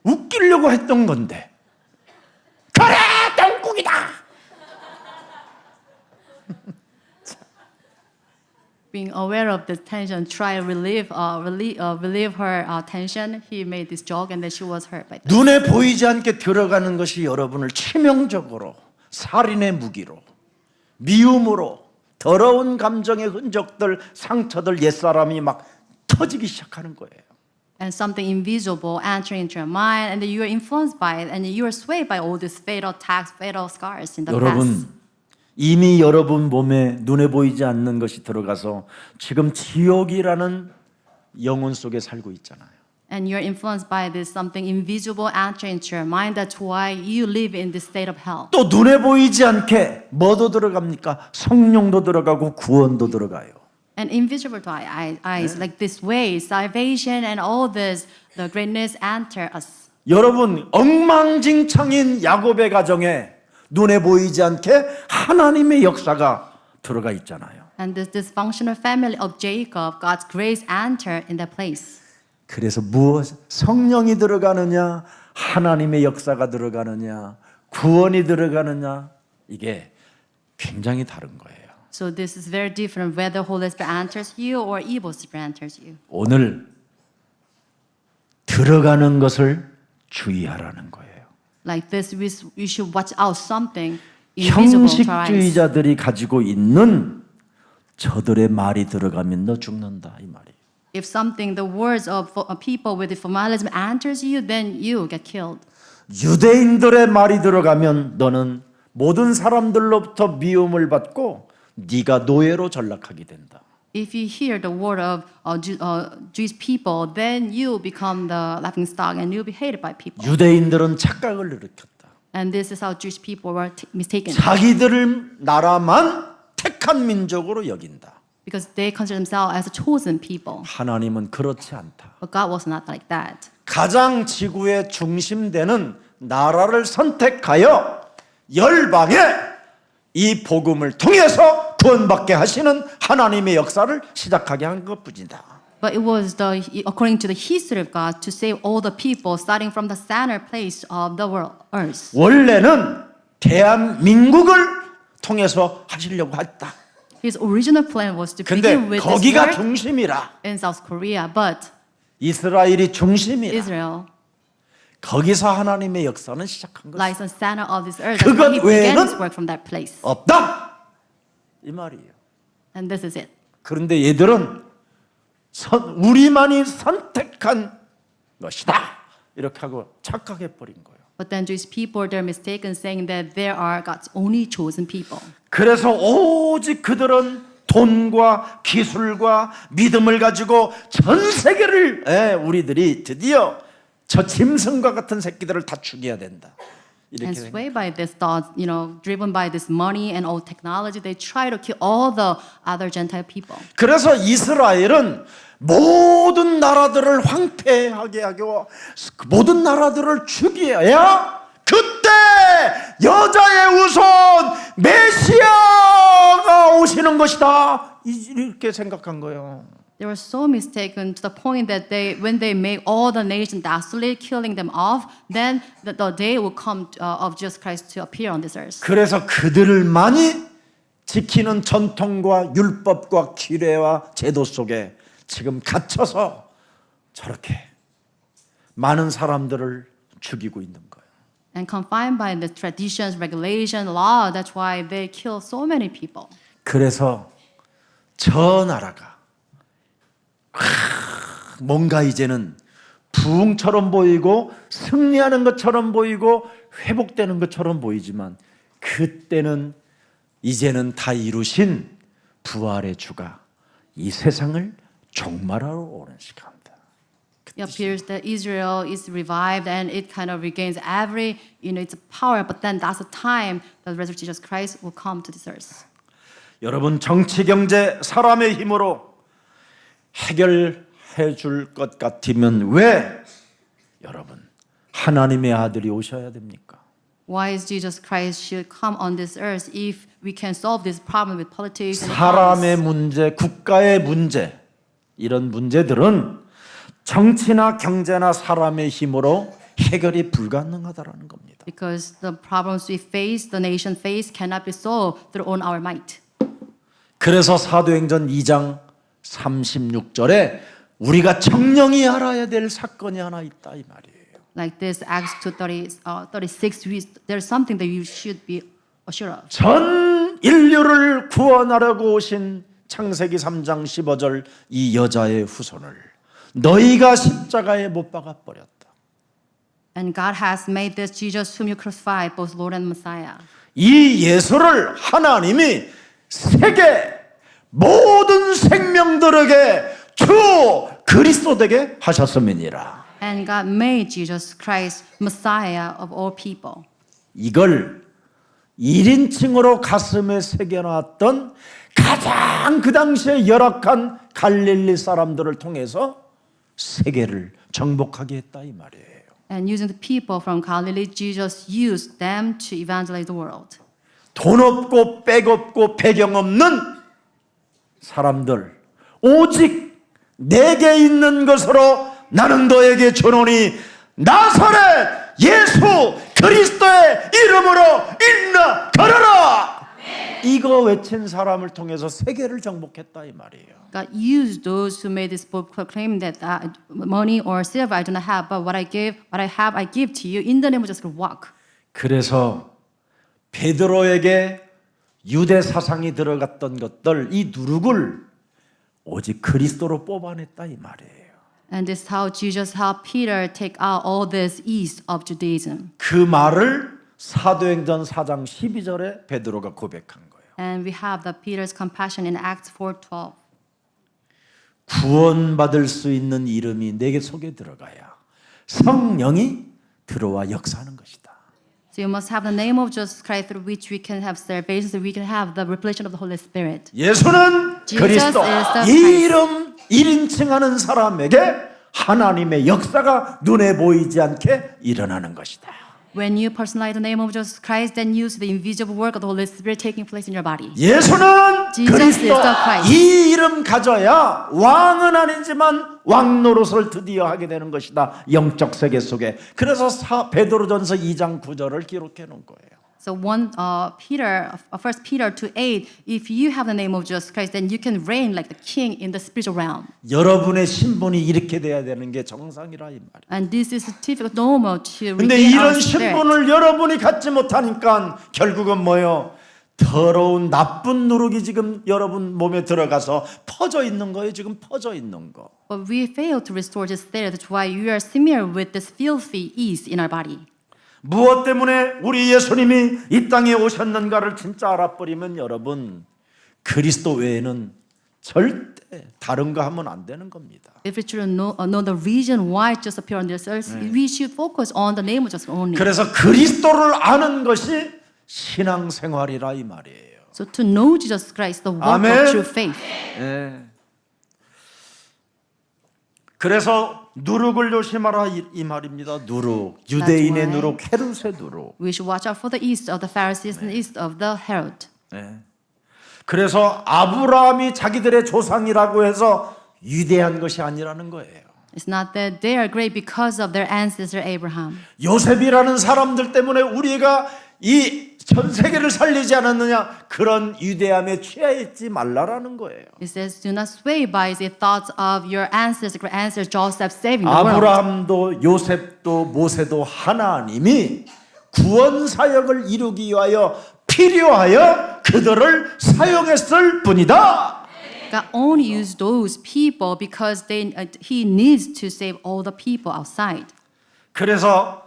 A: 웃기려고 했던 건데 그래 똥국이다!
B: Being aware of this tension, try to relieve her tension. He made this joke, and then she was hurt by this.
A: 눈에 보이지 않게 들어가는 것이 여러분을 치명적으로 살인의 무기로 미움으로 더러운 감정의 흔적들, 상처들, 옛사람이 막 터지기 시작하는 거예요.
B: And something invisible entering into your mind, and then you are influenced by it, and you are swayed by all these fatal attacks, fatal scars in the past.
A: 여러분, 이미 여러분 몸에 눈에 보이지 않는 것이 들어가서 지금 지옥이라는 영혼 속에 살고 있잖아요.
B: And you're influenced by this something invisible entering into your mind. That's why you live in this state of hell.
A: 또 눈에 보이지 않게 뭐도 들어갑니까? 성령도 들어가고 구원도 들어가요.
B: And invisible to our eyes, like this way, salvation and all this, the greatness enter us.
A: 여러분, 엉망진창인 야곱의 가정에 눈에 보이지 않게 하나님의 역사가 들어가 있잖아요.
B: And this dysfunctional family of Jacob, God's grace enter in that place.
A: 그래서 성령이 들어가느냐, 하나님의 역사가 들어가느냐, 구원이 들어가느냐, 이게 굉장히 다른 거예요.
B: So this is very different whether Holy Spirit enters you or evil spirit enters you.
A: 오늘 들어가는 것을 주의하라는 거예요.
B: Like this, we should watch out something invisible to our eyes.
A: 형식주의자들이 가지고 있는 저들의 말이 들어가면 너 죽는다 이 말이에요.
B: If something, the words of people with the formalism enters you, then you get killed.
A: 유대인들의 말이 들어가면 너는 모든 사람들로부터 미움을 받고 네가 노예로 전락하게 된다.
B: If you hear the word of Jewish people, then you become the laughingstock and you'll be hated by people.
A: 유대인들은 착각을 일으켰다.
B: And this is how Jewish people were mistaken.
A: 자기들 나라만 택한 민족으로 여긴다.
B: Because they consider themselves as a chosen people.
A: 하나님은 그렇지 않다.
B: But God was not like that.
A: 가장 지구의 중심되는 나라를 선택하여 열방에 이 복음을 통해서 구원받게 하시는 하나님의 역사를 시작하게 한 것뿐이다.
B: But it was according to the history of God to save all the people starting from the center place of the world, earth.
A: 원래는 대한민국을 통해서 하시려고 했다.
B: His original plan was to
A: 근데
B: begin with this
A: 거기가
B: work
A: 중심이라.
B: in South Korea, but
A: 이스라엘이 중심이라.
B: Israel
A: 거기서 하나님의 역사는 시작한 것이다.
B: lies on the center of this earth. That's why he
A: 그것
B: began his
A: 외에는
B: work from that place.
A: 없다. 이 말이에요.
B: And this is it.
A: 그런데 얘들은 우리만이 선택한 것이다. 이렇게 하고 착각해 버린 거예요.
B: But then Jewish people, they're mistaken saying that there are God's only chosen people.
A: 그래서 오직 그들은 돈과 기술과 믿음을 가지고 전 세계를 우리들이 드디어 저 짐승과 같은 새끼들을 다 죽여야 된다.
B: And
A: 이렇게
B: swayed by this thought, driven by this money and old technology, they try to kill all the other Gentile people.
A: 그래서 이스라엘은 모든 나라들을 황폐하게 하고 모든 나라들을 죽여야 그때 여자의 우선 메시아가 오시는 것이다. 이렇게 생각한 거예요.
B: They were so mistaken to the point that when they make all the nations desolate, killing them off, then the day will come of Jesus Christ to appear on this earth.
A: 그래서 그들만이 지키는 전통과 율법과 규례와 제도 속에 지금 갇혀서 저렇게 많은 사람들을 죽이고 있는 거예요.
B: And confined by the traditions, regulation, law, that's why they kill so many people.
A: 그래서 저 나라가 뭔가 이제는 부흥처럼 보이고 승리하는 것처럼 보이고 회복되는 것처럼 보이지만 그때는 이제는 다 이루신 부활의 주가 이 세상을 종말하러 오는 시간이다.
B: It appears that Israel is revived and it kind of regains every, its power. But then that's the time that the resurrected Jesus Christ will come to this earth.
A: 여러분 정치 경제 사람의 힘으로 해결해 줄 것 같으면 왜 여러분 하나님의 아들이 오셔야 됩니까?
B: Why is Jesus Christ should come on this earth if we can solve this problem with politics and
A: 사람의
B: economics?
A: 문제, 국가의 문제 이런 문제들은 정치나 경제나 사람의 힘으로 해결이 불가능하다라는 겁니다.
B: Because the problems we face, the nation face, cannot be solved through our might.
A: 그래서 사도행전 2장 36절에 우리가 정령이 알아야 될 사건이 하나 있다 이 말이에요.
B: Like this, Acts 2:36, there's something that you should be assured of.
A: 전 인류를 구원하려고 오신 창세기 3장 15절 이 여자의 후손을 너희가 십자가에 못 박아 버렸다.
B: And God has made this Jesus whom you crucified, both Lord and Messiah.
A: 이 예수를 하나님이 세계 모든 생명들에게 주 그리스도 되게 하셨음이니라.
B: And God made Jesus Christ Messiah of all people.
A: 이걸 1인칭으로 가슴에 새겨놨던 가장 그 당시에 열악한 갈릴리 사람들을 통해서 세계를 정복하게 했다 이 말이에요.
B: And using the people from Galilee, Jesus used them to evangelize the world.
A: 돈 없고 백 없고 배경 없는 사람들 오직 내게 있는 것으로 나는 너에게 주노니 나사렛 예수 그리스도의 이름으로 일어나 걸어라. 이거 외친 사람을 통해서 세계를 정복했다 이 말이에요.
B: God used those who made this book proclaim that money or silver I do not have, but what I have, I give to you. In the name of Jesus, walk.
A: 그래서 베드로에게 유대 사상이 들어갔던 것들 이 누룩을 오직 그리스도로 뽑아냈다 이 말이에요.
B: And this is how Jesus helped Peter take out all this east of Judaism.
A: 그 말을 사도행전 4장 12절에 베드로가 고백한 거예요.
B: And we have the Peter's compassion in Acts 4:12.
A: 구원받을 수 있는 이름이 내게 속에 들어가야 성령이 들어와 역사하는 것이다.
B: So you must have the name of Jesus Christ through which we can have salvation, so we can have the revelation of the Holy Spirit.
A: 예수는
B: Jesus
A: 그리스도.
B: is the
A: 이
B: Christ.
A: 이름 1인칭 하는 사람에게 하나님의 역사가 눈에 보이지 않게 일어나는 것이다.
B: When you personalize the name of Jesus Christ, then you see the invisible work of the Holy Spirit taking place in your body.
A: 예수는
B: Jesus
A: 그리스도.
B: is the Christ.
A: 이 이름 가져야 왕은 아니지만 왕 노릇을 드디어 하게 되는 것이다. 영적 세계 속에. 그래서 베드로전서 2장 9절을 기록해 놓은 거예요.
B: So First Peter 2:8, if you have the name of Jesus Christ, then you can reign like the king in the spiritual realm.
A: 여러분의 신분이 이렇게 돼야 되는 게 정상이라 이 말이에요.
B: And this is typical normal to
A: 근데
B: regain our
A: 이런
B: spirit.
A: 신분을 여러분이 갖지 못하니까 결국은 뭐예요? 더러운 나쁜 누룩이 지금 여러분 몸에 들어가서 퍼져 있는 거예요. 지금 퍼져 있는 거.
B: But we fail to restore this spirit. That's why you are smeared with this filthy yeast in our body.
A: 무엇 때문에 우리 예수님이 이 땅에 오셨는가를 진짜 알아버리면 여러분 그리스도 외에는 절대 다른 거 하면 안 되는 겁니다.
B: If we truly know the reason why it just appeared on this earth, we should focus on the name of Jesus only.
A: 그래서 그리스도를 아는 것이 신앙생활이라 이 말이에요.
B: So to know Jesus Christ, the walk
A: 아멘.
B: of true faith.
A: 그래서 누룩을 조심하라 이 말입니다. 누룩, 유대인의
B: why.
A: 누룩, 헤롯의 누룩.
B: We should watch out for the east of the Pharisees and the east of the Herod.
A: 그래서 아브라함이 자기들의 조상이라고 해서 위대한 것이 아니라는 거예요.
B: It's not that they are great because of their ancestor Abraham.
A: 요셉이라는 사람들 때문에 우리가 이 전 세계를 살리지 않았느냐 그런 위대함에 취하지 말라라는 거예요.
B: It says, do not sway by the thoughts of your ancestor Joseph saving the world.
A: 아브라함도 요셉도 모세도 하나님이 구원 사역을 이루기 위하여 필요하여 그들을 사용했을 뿐이다.
B: God only used those people because He needs to save all the people outside.
A: 그래서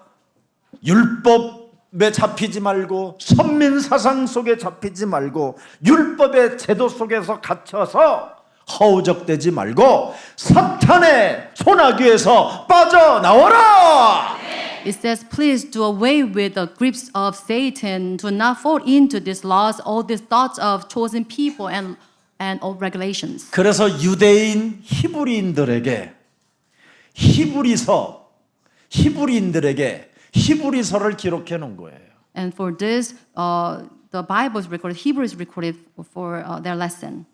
A: 율법에 잡히지 말고 선민 사상 속에 잡히지 말고 율법의 제도 속에서 갇혀서 허우적대지 말고 사탄의 소나기에서 빠져나와라.
B: It says, please do away with the grips of Satan. Do not fall into these laws, all these thoughts of chosen people and all regulations.
A: 그래서 유대인 히브리인들에게 히브리인들에게 히브리서를 기록해 놓은 거예요.
B: And for this, the Bible is recorded, Hebrew is recorded for their lesson.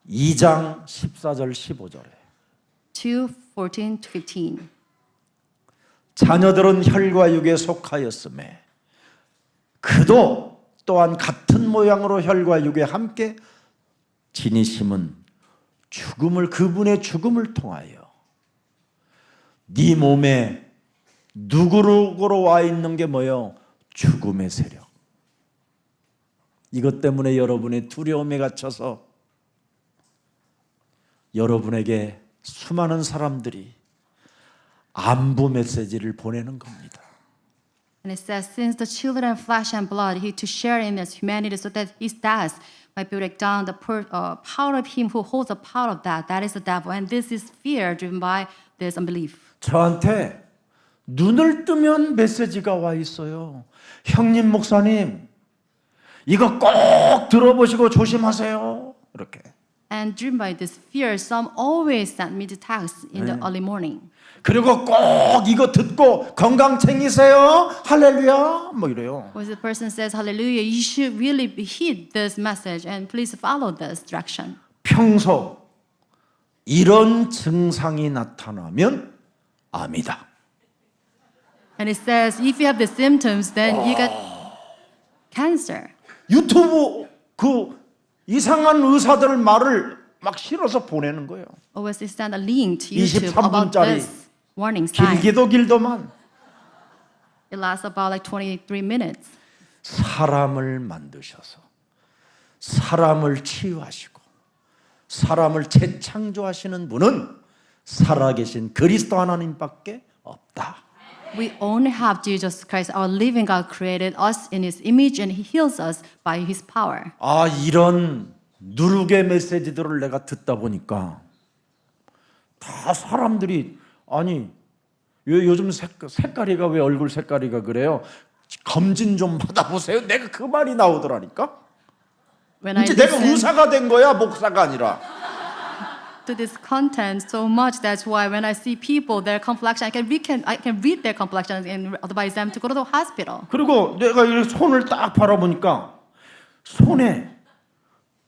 A: 2장 14절 15절에
B: 2:14 to 15.
A: 자녀들은 혈과 육에 속하였음에 그도 또한 같은 모양으로 혈과 육에 함께 지니심은 그분의 죽음을 통하여 네 몸에 누구로 와 있는 게 뭐예요? 죽음의 세력. 이것 때문에 여러분의 두려움에 갇혀서 여러분에게 수많은 사람들이 안부 메시지를 보내는 겁니다.
B: And it says, since the children of flesh and blood, he to share in his humanity, so that his death might break down the power of him who holds the power of that. That is the devil. And this is fear driven by this unbelief.
A: 저한테 눈을 뜨면 메시지가 와 있어요. 형님 목사님, 이거 꼭 들어보시고 조심하세요. 이렇게.
B: And driven by this fear, some always send me the text in the early morning.
A: 그리고 꼭 이거 듣고 건강 챙기세요. 할렐루야. 뭐 이래요.
B: When the person says hallelujah, you should really heed this message and please follow this direction.
A: 평소 이런 증상이 나타나면 암이다.
B: And it says if you have the symptoms, then you got cancer.
A: 유튜브 그 이상한 의사들 말을 막 실어서 보내는 거예요.
B: Always send a link to YouTube
A: 23
B: about
A: 분짜리
B: this warning sign.
A: 길기도 길더만
B: It lasts about like 23 minutes.
A: 사람을 만드셔서 사람을 치유하시고 사람을 재창조하시는 분은 살아계신 그리스도 하나님밖에 없다.
B: We only have Jesus Christ, our living God, created us in His image, and He heals us by His power.
A: 아, 이런 누룩의 메시지들을 내가 듣다 보니까 다 사람들이 아니 요즘 색깔이가 왜 얼굴 색깔이가 그래요? 검진 좀 받아보세요. 내가 그 말이 나오더라니까.
B: When I
A: 이제 내가
B: listen
A: 의사가 된 거야, 목사가 아니라.
B: to this content so much, that's why when I see people, their complexion, I can read their complexion and advise them to go to the hospital.
A: 그리고 내가 이 손을 딱 바라보니까 손에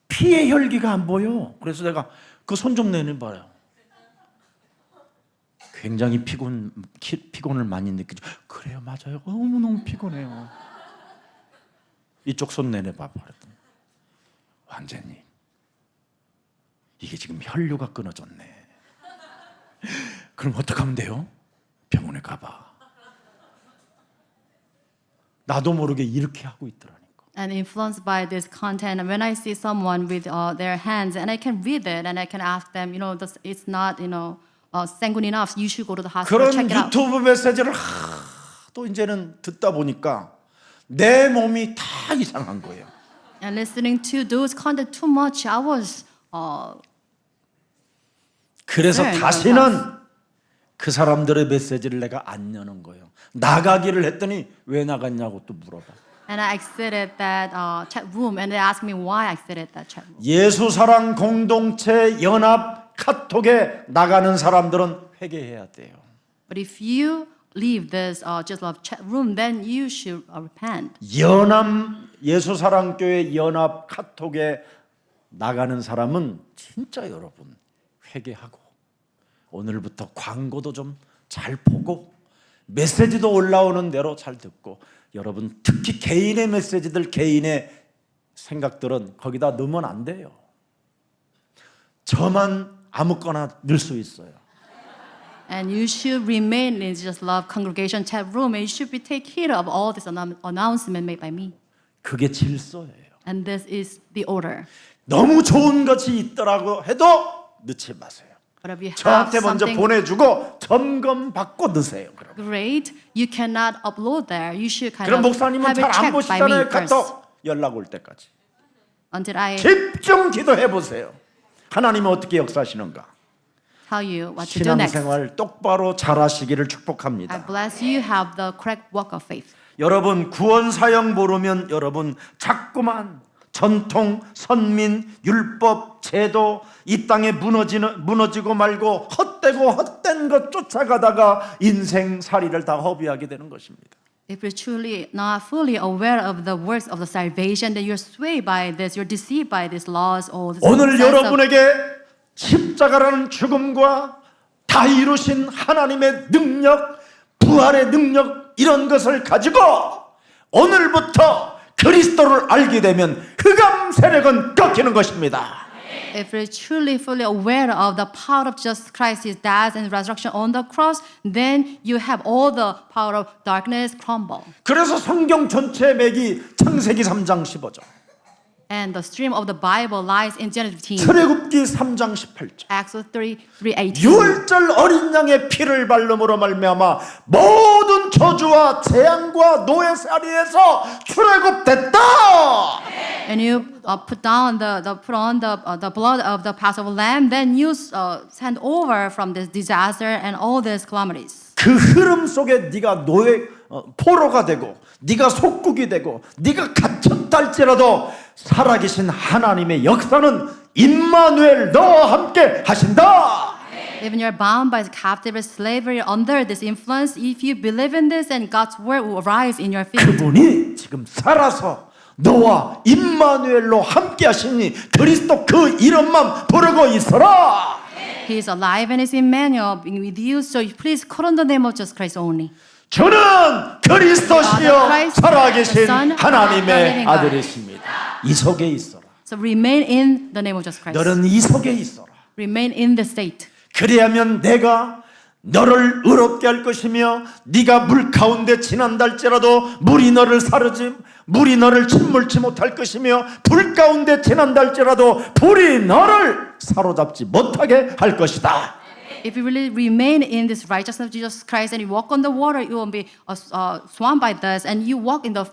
A: 피의 혈기가 안 보여. 그래서 내가 그 손 좀 내봐요. 굉장히 피곤을 많이 느끼죠. 그래요, 맞아요. 너무 피곤해요. 이쪽 손 내봐 그랬더니 완전히 이게 지금 혈류가 끊어졌네. 그럼 어떡하면 돼요? 병원에 가봐. 나도 모르게 이렇게 하고 있더라니까.
B: And influenced by this content, and when I see someone with their hands, and I can read it, and I can ask them, it's not, sanguine enough. You should go to the hospital,
A: 그런
B: check it out.
A: 유튜브 메시지를 또 이제는 듣다 보니까 내 몸이 다 이상한 거예요.
B: And listening to those content too much, I was
A: 그래서
B: 네,
A: 다시는 그 사람들의 메시지를 내가 안 여는 거예요. 나가기를 했더니 왜 나갔냐고 또 물어봐.
B: and I exited that chat room, and they asked me why I exited that chat room.
A: 예수사랑 공동체 연합 카톡에 나가는 사람들은 회개해야 돼요.
B: But if you leave this just love chat room, then you should repent.
A: 예수사랑교회 연합 카톡에 나가는 사람은 진짜 여러분 회개하고 오늘부터 광고도 좀 잘 보고 메시지도 올라오는 대로 잘 듣고 여러분 특히 개인의 메시지들 개인의 생각들은 거기다 넣으면 안 돼요. 저만 아무거나 넣을 수 있어요.
B: And you should remain in just love congregation chat room, and you should be take heed of all this announcement made by me.
A: 그게 질서예요.
B: And this is the order.
A: 너무 좋은 것이 있더라고 해도 넣지 마세요.
B: But if you have
A: 저한테 먼저
B: something
A: 보내주고 점검받고 넣으세요. 그럼.
B: great, you cannot upload there. You should kind
A: 그럼
B: of
A: 목사님은
B: have it
A: 잘 안
B: checked by me
A: 보시잖아요.
B: first
A: 카톡 연락 올 때까지.
B: until I
A: 집중 기도해 보세요. 하나님은 어떻게 역사하시는가?
B: tell you what to do next.
A: 신앙생활 똑바로 잘하시기를
B: I
A: 축복합니다.
B: bless you have the correct walk of faith.
A: 여러분 구원 사역 모르면 여러분 자꾸만 전통, 선민, 율법, 제도 이 땅에 무너지고 말고 헛된 것 쫓아가다가 인생살이를 다 허비하게 되는 것입니다.
B: If you're truly not fully aware of the works of the salvation, then you're swayed by this, you're deceived by these laws or this
A: 오늘
B: sense of
A: 여러분에게 십자가라는 죽음과 다 이루신 하나님의 능력, 부활의 능력 이런 것을 가지고 오늘부터 그리스도를 알게 되면 흑암 세력은 꺾이는 것입니다.
B: If you're truly fully aware of the power of Jesus Christ, His death and resurrection on the cross, then you have all the power of darkness crumble.
A: 그래서 성경 전체 맥이 창세기 3장 15절.
B: And the stream of the Bible lies in Genesis 15.
A: 출애굽기 3장 18절.
B: Exodus 33:18.
A: 유월절 어린 양의 피를 발름으로 말미암아 모든 저주와 재앙과 노예살이에서 출애굽됐다.
B: And you put on the blood of the Passover lamb, then you send over from this disaster and all these calamities.
A: 그 흐름 속에 네가 포로가 되고 네가 속국이 되고 네가 갇혔다 할지라도 살아계신 하나님의 역사는 임마누엘 너와 함께 하신다.
B: Even you're bound by captive slavery under this influence, if you believe in this, and God's word will arise in your feet.
A: 그분이 지금 살아서 너와 임마누엘로 함께 하시니 그리스도 그 이름만 부르고 있어라.
B: He is alive and is Emmanuel being with you, so please call on the name of Jesus Christ only.
A: 저는 그리스도시요 살아계신 하나님의
B: living God.
A: 아들이십니다. 이 속에 있어라.
B: So remain in the name of Jesus Christ.
A: 너는 이 속에 있어라.
B: Remain in the state.
A: 그래야면 내가 너를 의롭게 할 것이며 네가 물 가운데 지난다 할지라도 물이 너를 사르지 물이 너를 침몰치 못할 것이며 불 가운데 지난다 할지라도 불이 너를 사로잡지 못하게 할 것이다.
B: If you really remain in this righteousness of Jesus Christ and you walk on the water, you won't be swamped by this. And you walk in the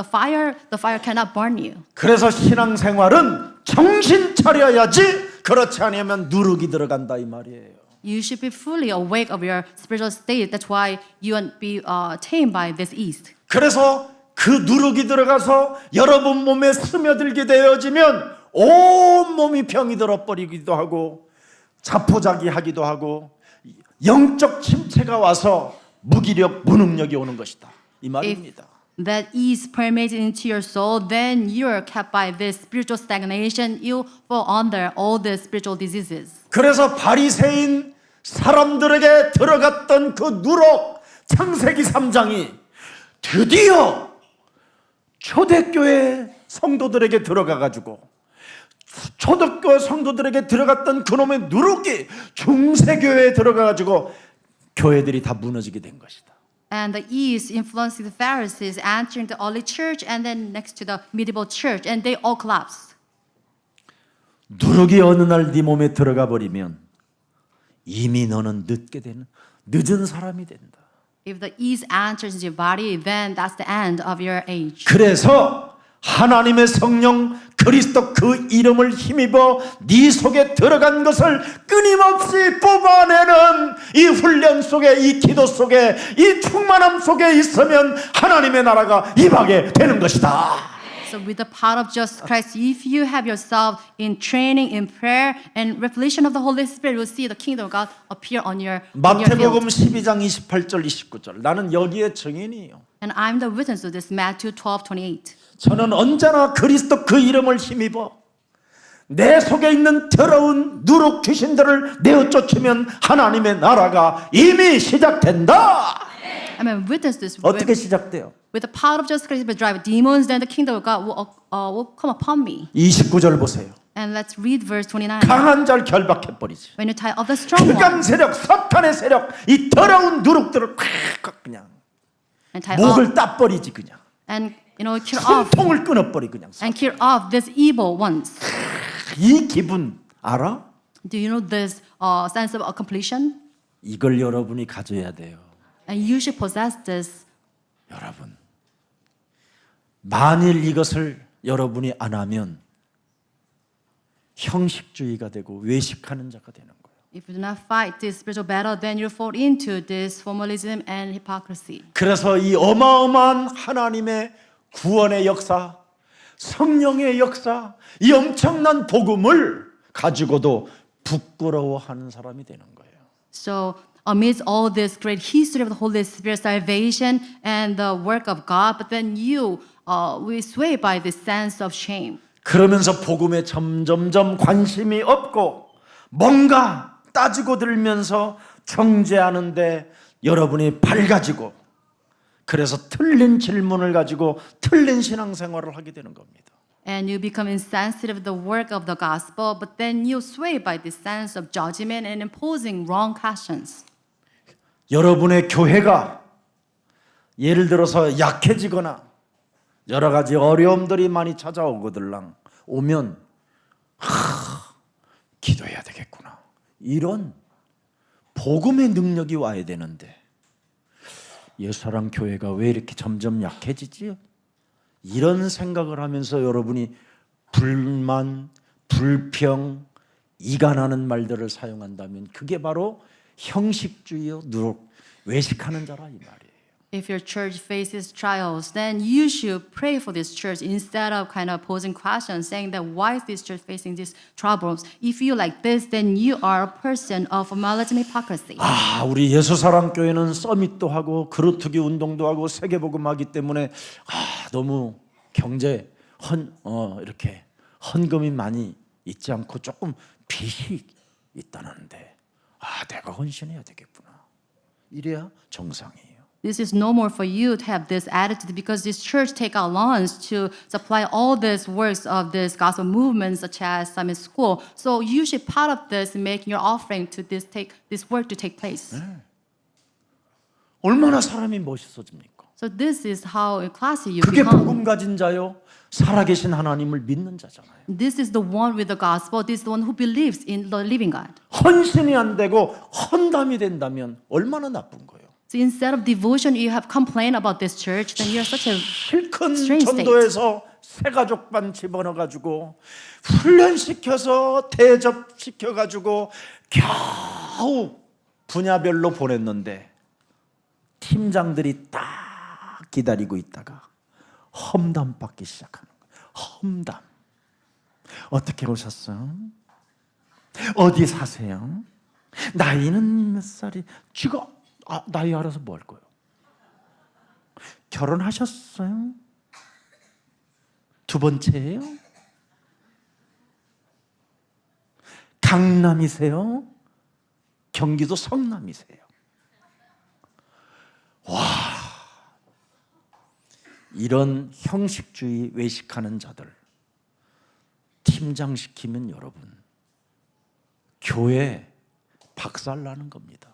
B: fire cannot burn you.
A: 그래서 신앙생활은 정신 차려야지 그렇지 않으면 누룩이 들어간다 이 말이에요.
B: You should be fully awake of your spiritual state. That's why you won't be tamed by this east.
A: 그래서 그 누룩이 들어가서 여러분 몸에 스며들게 되어지면 온 몸이 병이 들어버리기도 하고 자포자기하기도 하고 영적 침체가 와서 무기력, 무능력이 오는 것이다. 이 말입니다.
B: If that ease permeates into your soul, then you are kept by this spiritual stagnation. You fall under all the spiritual diseases.
A: 그래서 바리새인 사람들에게 들어갔던 그 누룩 창세기 3장이 드디어 초대교회 성도들에게 들어가가지고 초대교회 성도들에게 들어갔던 그놈의 누룩이 중세교회에 들어가가지고 교회들이 다 무너지게 된 것이다.
B: And the east influencing the Pharisees, entering the early church, and then next to the medieval church, and they all collapsed.
A: 누룩이 어느 날 네 몸에 들어가 버리면 이미 너는 늦은 사람이 된다.
B: If the east enters into your body, then that's the end of your age.
A: 그래서 하나님의 성령 그리스도 그 이름을 힘입어 네 속에 들어간 것을 끊임없이 뽑아내는 이 훈련 속에 이 기도 속에 이 충만함 속에 있으면 하나님의 나라가 임하게 되는 것이다.
B: So with the power of Jesus Christ, if you have yourself in training, in prayer, and revelation of the Holy Spirit, you'll see the kingdom of God appear on your
A: 마태복음
B: field.
A: 12장 28절 29절 나는 여기에 증인이에요.
B: And I'm the witness of this, Matthew 12:28.
A: 저는 언제나 그리스도 그 이름을 힘입어 내 속에 있는 더러운 누룩 귀신들을 내어 쫓으면 하나님의 나라가 이미 시작된다.
B: I'm a witness to this.
A: 어떻게 시작돼요?
B: With the power of Jesus Christ, we drive demons, then the kingdom of God will come upon me.
A: 29절 보세요.
B: And let's read verse 29.
A: 강한 자를 결박해버리지.
B: When you tie up the strong one,
A: 흑암 세력, 사탄의 세력, 이 더러운 누룩들을 콱 그냥
B: and tie up,
A: 목을 따버리지 그냥.
B: and kill off,
A: 통통을 끊어버리 그냥.
B: and kill off these evil ones.
A: 이 기분 알아?
B: Do you know this sense of completion?
A: 이걸 여러분이 가져야 돼요.
B: And you should possess this.
A: 여러분, 만일 이것을 여러분이 안 하면 형식주의가 되고 외식하는 자가 되는 거예요.
B: If you do not fight this spiritual battle, then you fall into this formalism and hypocrisy.
A: 그래서 이 어마어마한 하나님의 구원의 역사, 성령의 역사, 이 엄청난 복음을 가지고도 부끄러워하는 사람이 되는 거예요.
B: So amidst all this great history of the Holy Spirit, salvation, and the work of God, but then you will sway by this sense of shame.
A: 그러면서 복음에 점점점 관심이 없고 뭔가 따지고 들면서 정죄하는데 여러분이 밝아지고 그래서 틀린 질문을 가지고 틀린 신앙생활을 하게 되는 겁니다.
B: And you become insensitive to the work of the gospel, but then you sway by this sense of judgment and imposing wrong questions.
A: 여러분의 교회가 예를 들어서 약해지거나 여러 가지 어려움들이 많이 찾아오거들랑 오면 기도해야 되겠구나. 이런 복음의 능력이 와야 되는데 예수사랑 교회가 왜 이렇게 점점 약해지지? 이런 생각을 하면서 여러분이 불만, 불평, 이간하는 말들을 사용한다면 그게 바로 형식주의요, 누룩, 외식하는 자라 이 말이에요.
B: If your church faces trials, then you should pray for this church instead of kind of posing questions, saying that why is this church facing these troubles? If you like this, then you are a person of formalism hypocrisy.
A: 우리 예수사랑교회는 서밋도 하고 그루트기 운동도 하고 세계복음하기 때문에 너무 경제 이렇게 헌금이 많이 있지 않고 조금 빚이 있다는데 내가 헌신해야 되겠구나. 이래야 정상이에요.
B: This is no more for you to have this attitude because this church take out loans to supply all these works of this gospel movement, such as Summit School. So you should part of this in making your offering to this work to take place.
A: 얼마나 사람이 멋있어집니까?
B: So this is how classy you
A: 그게
B: become.
A: 복음 가진 자요, 살아계신 하나님을 믿는 자잖아요.
B: This is the one with the gospel. This is the one who believes in the living God.
A: 헌신이 안 되고 헌담이 된다면 얼마나 나쁜 거예요.
B: So instead of devotion, you have complained about this church, then you're such a
A: 실컷
B: strange state.
A: 전도해서 새가족반 집어넣어가지고 훈련시켜서 대접시켜가지고 겨우 분야별로 보냈는데 팀장들이 딱 기다리고 있다가 험담 받기 시작하는 거예요. 험담. 어떻게 오셨어요? 어디 사세요? 나이는 몇 살이? 쥐가 나이 알아서 뭐 할 거예요? 결혼하셨어요? 두 번째예요? 강남이세요? 경기도 성남이세요? 이런 형식주의 외식하는 자들 팀장시키면 여러분 교회 박살나는 겁니다.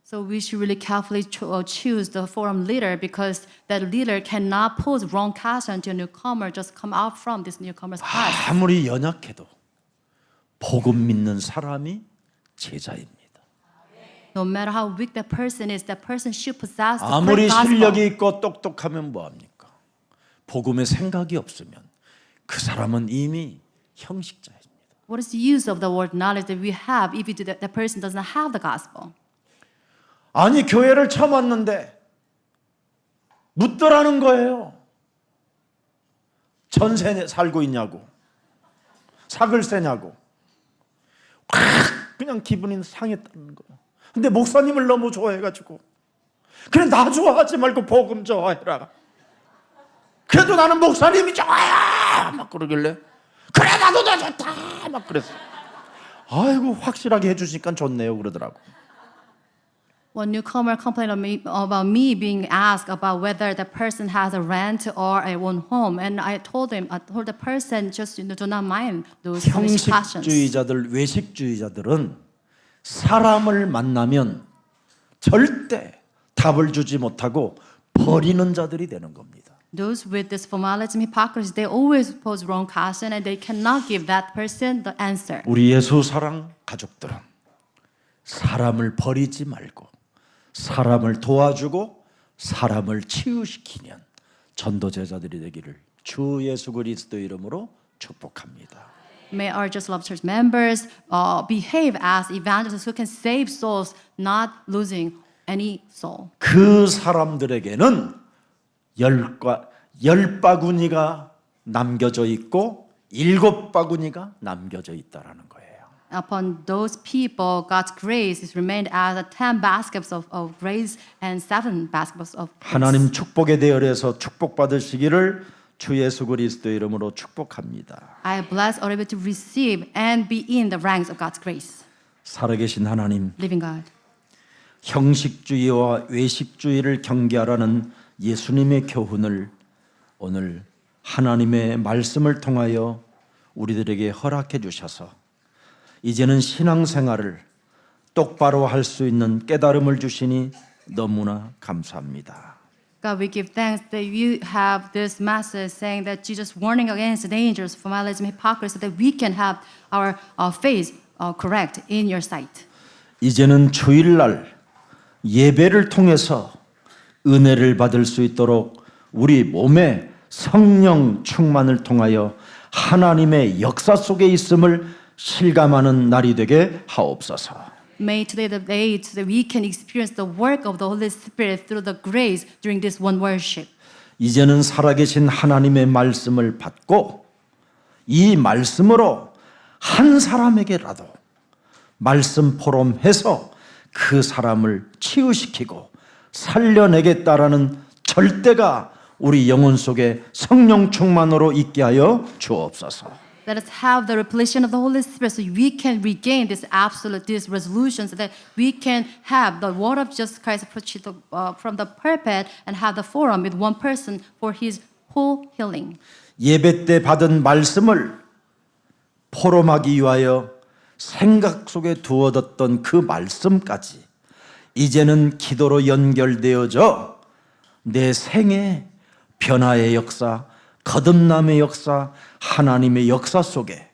B: So we should really carefully choose the forum leader because that leader cannot pose wrong question to a newcomer just come out from this newcomer's class.
A: 아무리 연약해도 복음 믿는 사람이 제자입니다.
B: No matter how weak that person is, that person should possess the
A: 아무리
B: correct
A: 실력이
B: gospel.
A: 있고 똑똑하면 뭐합니까? 복음의 생각이 없으면 그 사람은 이미 형식자입니다.
B: What is the use of the word knowledge that we have if that person doesn't have the gospel?
A: 아니 교회를 처음 왔는데 묻더라는 거예요. 전세 살고 있냐고, 사글세냐고. 그냥 기분이 상했다는 거예요. 근데 목사님을 너무 좋아해가지고 그래 나 좋아하지 말고 복음 좋아해라. 그래도 나는 목사님이 좋아요 막 그러길래 그래 나도 더 좋다 막 그랬어. 아이고 확실하게 해주시니까 좋네요 그러더라고.
B: One newcomer complained about me being asked about whether the person has a rent or a own home, and I told the person just do not mind those questions.
A: 형식주의자들, 외식주의자들은 사람을 만나면 절대 답을 주지 못하고 버리는 자들이 되는 겁니다.
B: Those with this formalism hypocrisy, they always pose wrong question and they cannot give that person the answer.
A: 우리 예수 사랑 가족들은 사람을 버리지 말고 사람을 도와주고 사람을 치유시키는 전도 제자들이 되기를 주 예수 그리스도 이름으로 축복합니다.
B: May our Just Love Church members behave as evangelists who can save souls, not losing any soul.
A: 그 사람들에게는 열 바구니가 남겨져 있고 7바구니가 남겨져 있다라는 거예요.
B: Upon those people, God's grace is remained as 10 baskets of grace and 7 baskets of grace.
A: 하나님 축복의 대열에서 축복받으시기를 주 예수 그리스도 이름으로 축복합니다.
B: I bless or able to receive and be in the ranks of God's grace.
A: 살아계신 하나님,
B: Living God.
A: 형식주의와 외식주의를 경계하라는 예수님의 교훈을 오늘 하나님의 말씀을 통하여 우리들에게 허락해 주셔서 이제는 신앙생활을 똑바로 할 수 있는 깨달음을 주시니 너무나 감사합니다.
B: God, we give thanks that you have this message saying that Jesus warning against the dangers of formalism, hypocrisy, that we can have our faith correct in your sight.
A: 이제는 주일날 예배를 통해서 은혜를 받을 수 있도록 우리 몸에 성령 충만을 통하여 하나님의 역사 속에 있음을 실감하는 날이 되게 하옵소서.
B: May today the day so that we can experience the work of the Holy Spirit through the grace during this one worship.
A: 이제는 살아계신 하나님의 말씀을 받고 이 말씀으로 한 사람에게라도 말씀 포럼해서 그 사람을 치유시키고 살려내겠다라는 절대가 우리 영혼 속에 성령 충만으로 있게 하여 주옵소서.
B: Let us have the revelation of the Holy Spirit so we can regain this absolute, this resolution so that we can have the word of Jesus Christ preached from the pulpit and have the forum with one person for his whole healing.
A: 예배 때 받은 말씀을 포럼하기 위하여 생각 속에 두어뒀던 그 말씀까지 이제는 기도로 연결되어져 내 생애 변화의 역사, 거듭남의 역사, 하나님의 역사 속에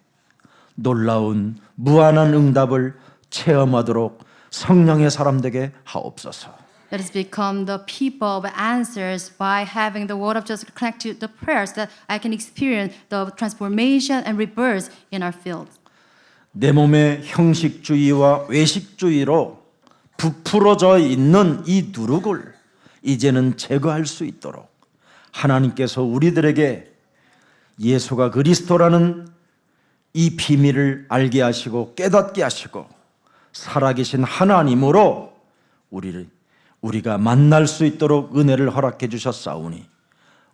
A: 놀라운 무한한 응답을 체험하도록 성령의 사람 되게 하옵소서.
B: Let us become the people of answers by having the word of Jesus connect to the prayers that I can experience the transformation and rebirth in our field.
A: 내 몸의 형식주의와 외식주의로 부풀어져 있는 이 누룩을 이제는 제거할 수 있도록 하나님께서 우리들에게 예수가 그리스도라는 이 비밀을 알게 하시고 깨닫게 하시고 살아계신 하나님으로 우리가 만날 수 있도록 은혜를 허락해 주셨사오니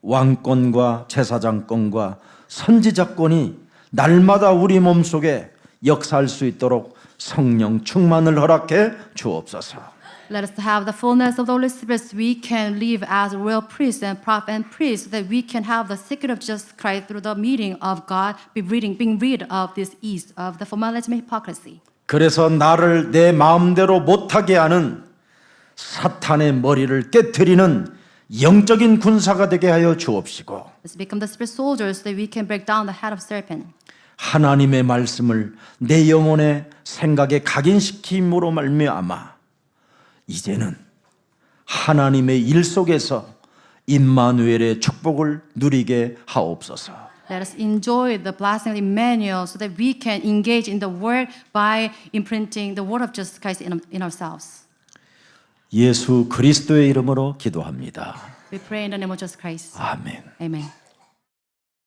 A: 왕권과 제사장권과 선지자권이 날마다 우리 몸속에 역사할 수 있도록 성령 충만을 허락해 주옵소서.
B: Let us have the fullness of the Holy Spirit so we can live as real priests and prophet and priests so that we can have the secret of Jesus Christ through the meeting of God, being rid of this east of the formalism and hypocrisy.
A: 그래서 나를 내 마음대로 못하게 하는 사탄의 머리를 깨트리는 영적인 군사가 되게 하여 주옵시고
B: Let's become the spirit soldiers so that we can break down the head of serpent.
A: 하나님의 말씀을 내 영혼의 생각에 각인시킴으로 말미암아 이제는 하나님의 일 속에서 임마누엘의 축복을 누리게 하옵소서.
B: Let us enjoy the blessing of Emmanuel so that we can engage in the word by imprinting the word of Jesus Christ in ourselves.
A: 예수 그리스도의 이름으로 기도합니다.
B: We pray in the name of Jesus Christ.
A: 아멘.
B: Amen.